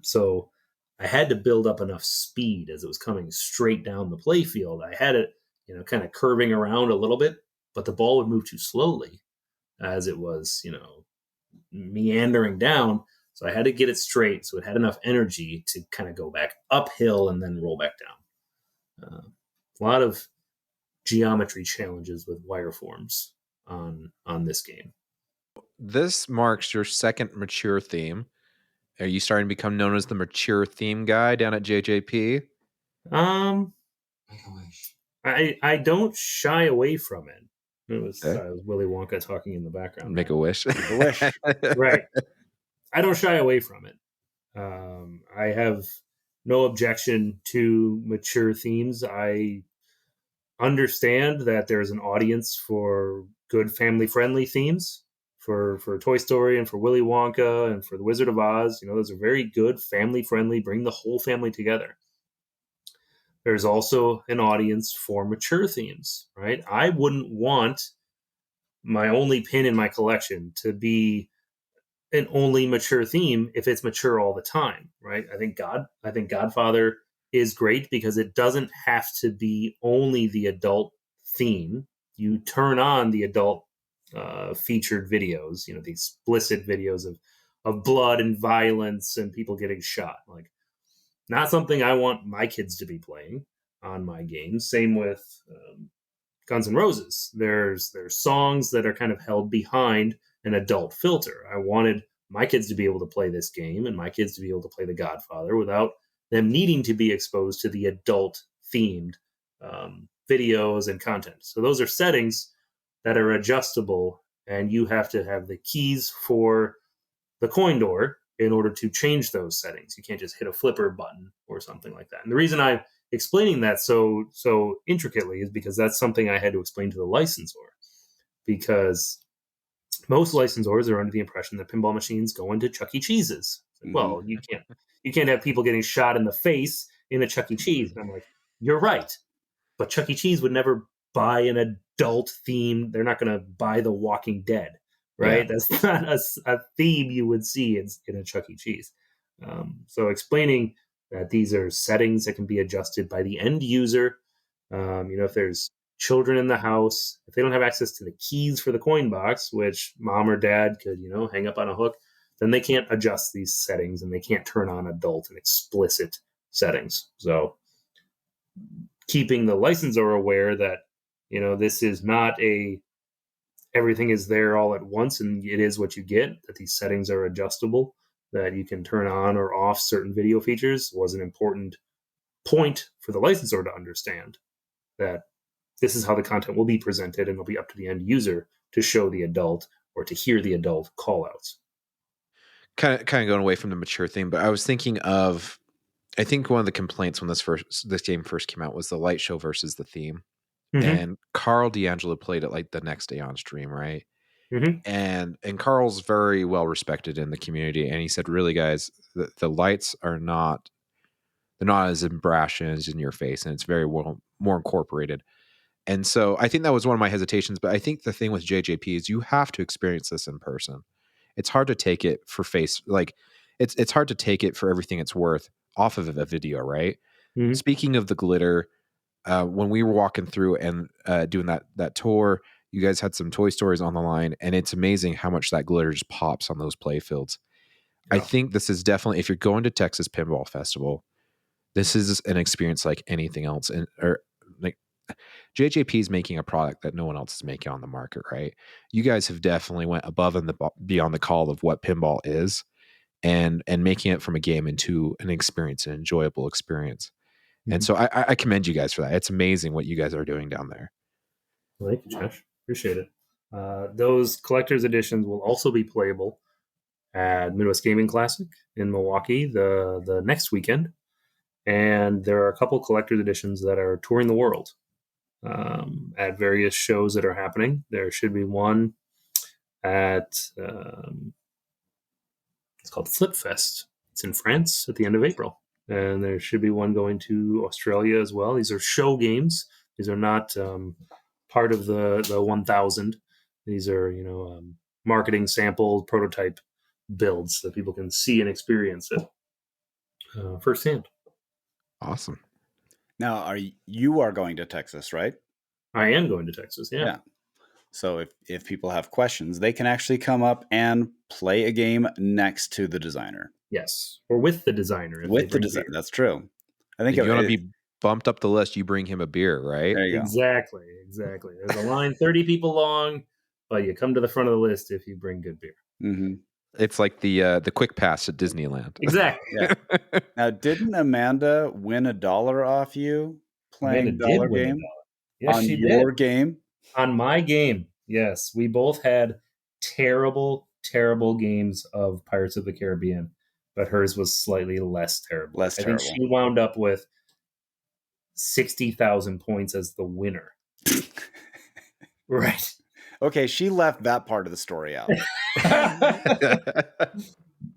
So I had to build up enough speed as it was coming straight down the play field. I had it, kind of curving around a little bit, but the ball would move too slowly as it was, meandering down. So I had to get it straight so it had enough energy to kind of go back uphill and then roll back down. A lot of geometry challenges with wireforms on this game. This marks your second mature theme. Are you starting to become known as the mature theme guy down at JJP? I don't shy away from it. It was Willy Wonka talking in the background. Make a wish. Make a wish. Right. I don't shy away from it. I have no objection to mature themes. I understand that there's an audience for good family-friendly themes, for Toy Story and for Willy Wonka and for The Wizard of Oz. Those are very good, family-friendly, bring the whole family together. There's also an audience for mature themes, right? I wouldn't want my only pin in my collection to be an only mature theme if it's mature all the time, right? I think Godfather is great because it doesn't have to be only the adult theme. You turn on the adult featured videos, the explicit videos of blood and violence and people getting shot. Like, not something I want my kids to be playing on my games. Same with Guns N' Roses. There's songs that are kind of held behind an adult filter. I wanted my kids to be able to play this game and my kids to be able to play The Godfather without them needing to be exposed to the adult themed videos and content. So those are settings that are adjustable, and you have to have the keys for the coin door in order to change those settings. You can't just hit a flipper button or something like that. And the reason I'm explaining that so intricately is because that's something I had to explain to the licensor, because most licensors are under the impression that pinball machines go into Chuck E. Cheese's. Well, you can't have people getting shot in the face in a Chuck E. Cheese. And I'm like, you're right, but Chuck E. Cheese would never buy an adult theme. They're not going to buy The Walking Dead, right? Yeah. That's not a theme you would see in a Chuck E. Cheese. So explaining that these are settings that can be adjusted by the end user. If there's children in the house, if they don't have access to the keys for the coin box, which mom or dad could, hang up on a hook, then they can't adjust these settings and they can't turn on adult and explicit settings. So keeping the licensor aware that, this is not everything is there all at once and it is what you get, that these settings are adjustable, that you can turn on or off certain video features, was an important point for the licensor to understand, that this is how the content will be presented and it'll be up to the end user to show the adult or to hear the adult call outs. Kind of going away from the mature thing, but I was thinking of, I think one of the complaints when this game first came out was the light show versus the theme. Mm-hmm. And Carl D'Angelo played it like the next day on stream, right? Mm-hmm. And Carl's very well respected in the community, and he said, really, guys, the lights are not, they're not as brash as in your face, and it's very well more incorporated. And so I think that was one of my hesitations, but I think the thing with JJP is you have to experience this in person. It's hard to take it for face, like it's hard to take it for everything it's worth off of a video, right? Mm-hmm. Speaking of the glitter, when we were walking through and doing that tour, you guys had some Toy Stories on the line, and it's amazing how much that glitter just pops on those play fields. Yeah. I think this is definitely, if you're going to Texas Pinball Festival, this is an experience like anything else. And or like JJP is making a product that no one else is making on the market, right? You guys have definitely went above and beyond the call of what pinball is, and making it from a game into an experience, an enjoyable experience. Mm-hmm. And so I commend you guys for that. It's amazing what you guys are doing down there. Thank you, Josh. Appreciate it. Those collector's editions will also be playable at Midwest Gaming Classic in Milwaukee the next weekend. And there are a couple collector's editions that are touring the world at various shows that are happening. There should be one at, it's called Flip Fest. It's in France at the end of April. And there should be one going to Australia as well. These are show games. These are not part of the 1000. These are, marketing sample prototype builds so that people can see and experience it firsthand. Awesome. Now, you are going to Texas, right? I am going to Texas. Yeah. So if people have questions, they can actually come up and play a game next to the designer. Yes, or with the designer. With the designer, that's true. I think if you want to be bumped up the list, you bring him a beer, right? There you go. Exactly. There's a line 30 people long, but you come to the front of the list if you bring good beer. Mm-hmm. It's like the quick pass at Disneyland. Exactly. Yeah. Now, didn't Amanda win $1 off you playing dollar game? Yes, on she your did. game? On my game, yes. We both had terrible, terrible games of Pirates of the Caribbean, but hers was slightly less terrible. I think she wound up with 60,000 points as the winner. Right. Okay, she left that part of the story out.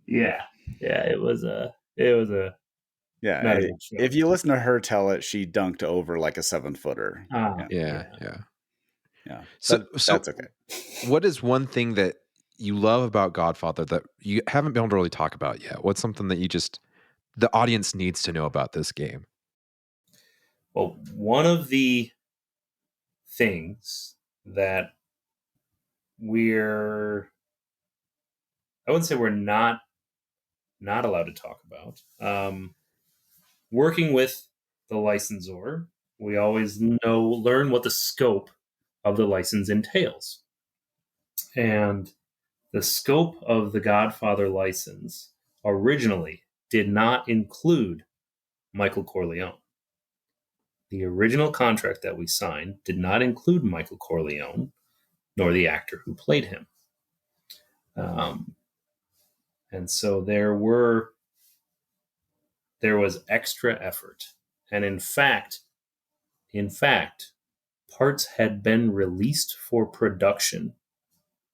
Yeah. It was a yeah. If you listen to her tell it, she dunked over like a 7-footer. Yeah. So that's okay. What is one thing that you love about Godfather that you haven't been able to really talk about yet? What's something that the audience needs to know about this game? Well, one of the things that I wouldn't say we're not allowed to talk about. Working with the licensor, we always learn what the scope of the license entails. And the scope of the Godfather license originally did not include Michael Corleone. The original contract that we signed did not include Michael Corleone, nor the actor who played him. And so there was extra effort. And in fact, parts had been released for production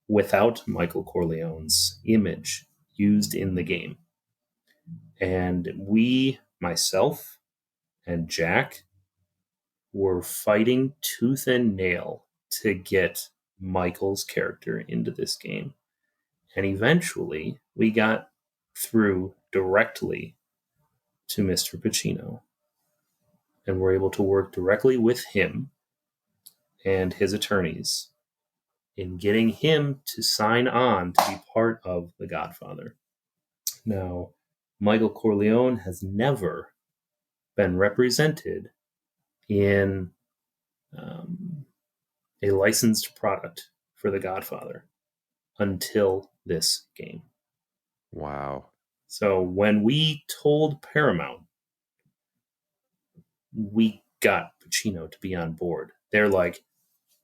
without Michael Corleone's image used in the game. And myself and Jack, were fighting tooth and nail to get Michael's character into this game. And eventually we got through directly to Mr. Pacino and were able to work directly with him and his attorneys in getting him to sign on to be part of The Godfather. Now, Michael Corleone has never been represented in a licensed product for The Godfather until this game. Wow. So when we told Paramount we got Pacino to be on board, they're like,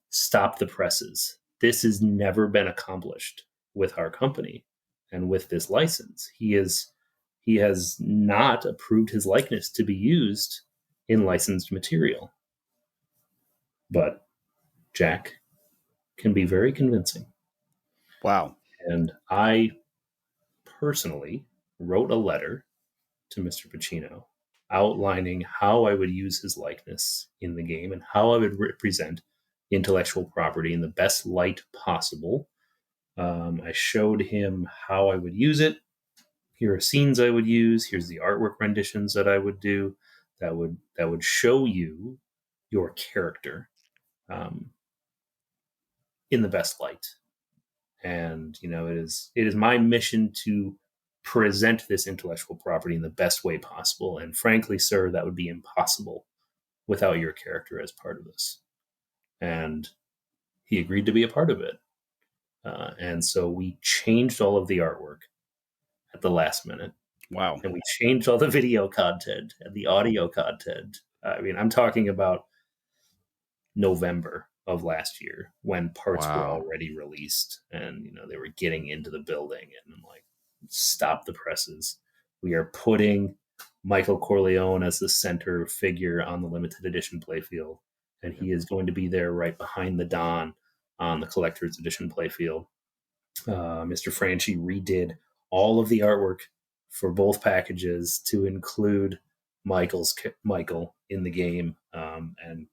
stop the presses. This has never been accomplished with our company and with this license. He has not approved his likeness to be used in licensed material. But Jack can be very convincing. Wow. And I personally wrote a letter to Mr. Pacino outlining how I would use his likeness in the game and how I would represent intellectual property in the best light possible. I showed him how I would use it. Here are scenes I would use. Here's the artwork renditions that I would do that would show you your character in the best light. And it is my mission to present this intellectual property in the best way possible. And frankly, sir, that would be impossible without your character as part of this. And he agreed to be a part of it. And so we changed all of the artwork at the last minute. Wow. And we changed all the video content and the audio content. I mean, I'm talking about November of last year when parts were already released and, they were getting into the building, and I'm like, stop the presses. We are putting Michael Corleone as the center figure on the limited edition playfield. And he is going to be there right behind the Don on the collector's edition playfield. Mr. Franchi redid all of the artwork for both packages to include Michael in the game, and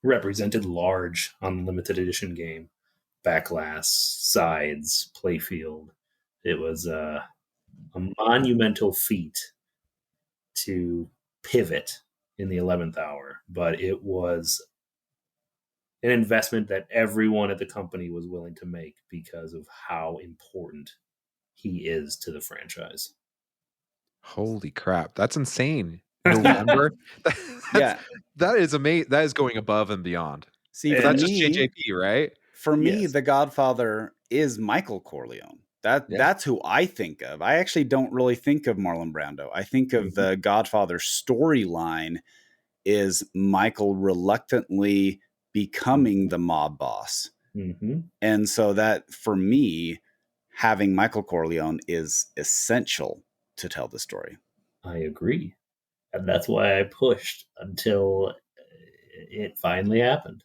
represented large on the limited edition game. Backglass, sides, playfield. It was a monumental feat to pivot in the 11th hour, but it was an investment that everyone at the company was willing to make because of how important he is to the franchise. Holy crap. That's insane. November? Yeah. That is amazing. That is going above and beyond. See, But for that's me, just JJP, right? For me, Yes. The Godfather is Michael Corleone. That's who I think of. I actually don't really think of Marlon Brando. I think of the Godfather storyline is Michael reluctantly becoming the mob boss. Mm-hmm. And so that, for me, having Michael Corleone is essential to tell the story. I agree. And that's why I pushed until it finally happened.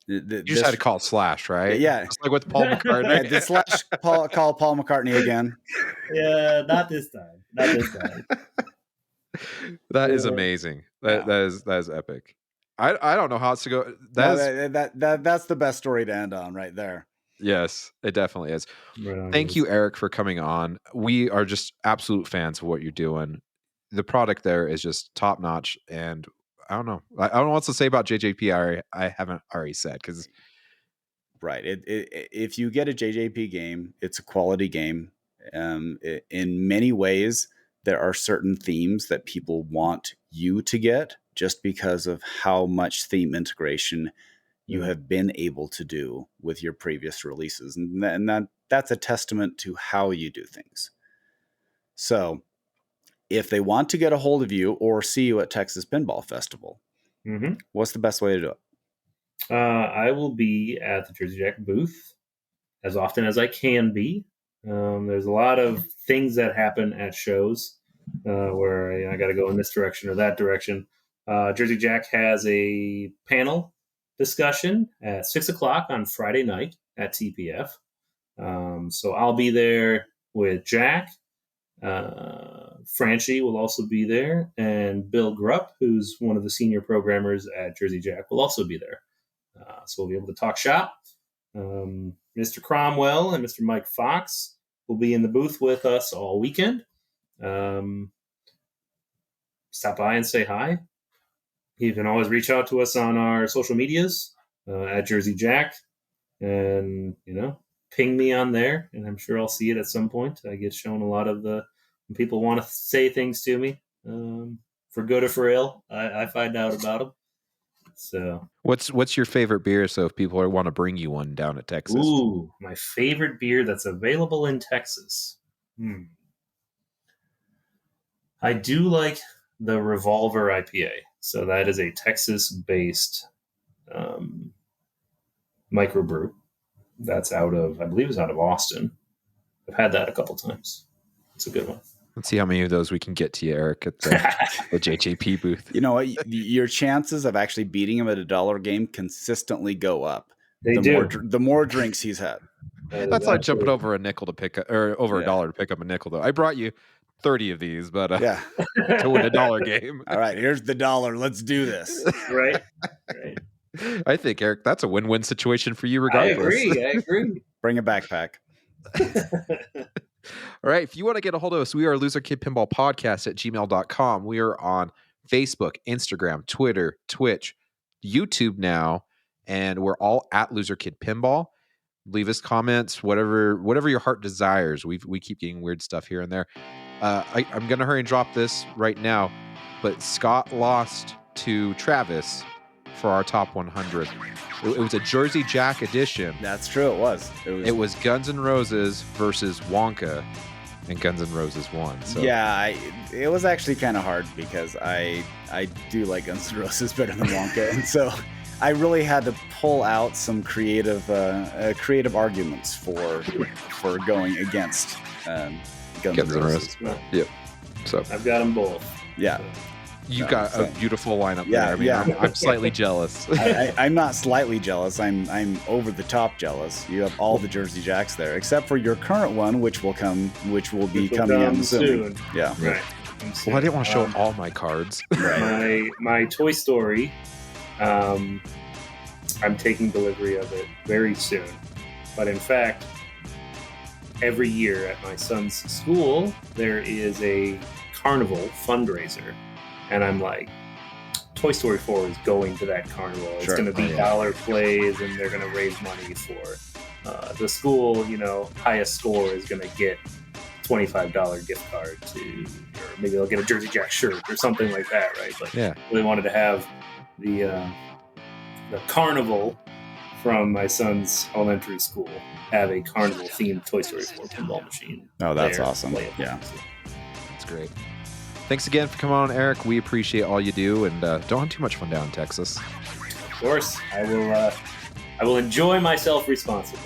You just had to call Slash, right? Yeah. Just like with Paul McCartney. Did Slash call Paul McCartney again? Yeah, not this time. Not this time. That is amazing. That is epic. I don't know how else to go. That's the best story to end on right there. Yes, it definitely is. Right. Thank you, Eric, for coming on. We are just absolute fans of what you're doing. The product there is just top notch, and I don't know. I don't know what to say about JJP. I haven't already said because right. If you get a JJP game, it's a quality game. In many ways, there are certain themes that people want you to get just because of how much theme integration you have been able to do with your previous releases, and that's a testament to how you do things. So, if they want to get a hold of you or see you at Texas Pinball Festival, what's the best way to do it? I will be at the Jersey Jack booth as often as I can be. There's a lot of things that happen at shows where I got to go in this direction or that direction. Jersey Jack has a panel discussion at 6:00 on Friday night at TPF. So I'll be there with Jack. Franchi will also be there, and Bill Grupp, who's one of the senior programmers at Jersey Jack, will also be there. So we'll be able to talk shop. Mr. Cromwell and Mr. Mike Fox will be in the booth with us all weekend. Stop by and say hi. You can always reach out to us on our social medias at Jersey Jack, and ping me on there, and I'm sure I'll see it at some point. I get shown a lot of when people want to say things to me, for good or for ill. I find out about them. So, what's your favorite beer? So if people want to bring you one down at Texas, ooh, my favorite beer that's available in Texas. I do like the Revolver IPA. So that is a Texas-based microbrew. That's I believe it's out of Austin. I've had that a couple times. It's a good one. Let's see how many of those we can get to you, Eric, at the JJP booth. You know what? Your chances of actually beating him at a dollar game consistently go up. The more drinks he's had. That's like jumping over a nickel to pick up, or over a dollar to pick up a nickel, though. I brought you 30 of these, but to win a dollar game. All right, here's the dollar. Let's do this. Right. I think, Eric, that's a win-win situation for you regardless. I agree. Bring a backpack. All right, if you want to get a hold of us, we are loserkidpinballpodcast at gmail.com. We are on Facebook, Instagram, Twitter, Twitch, YouTube now, and we're all at loserkidpinball. Leave us comments, whatever your heart desires. We keep getting weird stuff here and there. I'm going to hurry and drop this right now, but Scott lost to Travis for our top 100. It was a Jersey Jack edition. That's true. It was. It was Guns N' Roses versus Wonka, and Guns N' Roses won. So. Yeah, it was actually kind of hard because I do like Guns N' Roses better than Wonka, and so I really had to pull out some creative arguments for going against Guns N' Roses. Yep. So I've got them both. Yeah. You've got a beautiful lineup there. I mean, I'm slightly jealous. I'm not slightly jealous. I'm over the top jealous. You have all the Jersey Jacks there, except for your current one, which will be coming in soon. Yeah. Right. Well, I didn't want to show all my cards. My Toy Story I'm taking delivery of it very soon. But in fact, every year at my son's school, there is a carnival fundraiser. And I'm like, Toy Story 4 is going to that carnival. It's going to be dollar plays, and they're going to raise money for the school. Highest score is going to get $25 gift card to, or maybe they'll get a Jersey Jack shirt or something like that, right? But they wanted to have the carnival from my son's elementary school have a carnival-themed Toy Story 4 pinball machine. Oh, that's awesome. Yeah. That's great. Thanks again for coming on, Eric. We appreciate all you do, and don't have too much fun down in Texas. Of course. I will enjoy myself responsibly.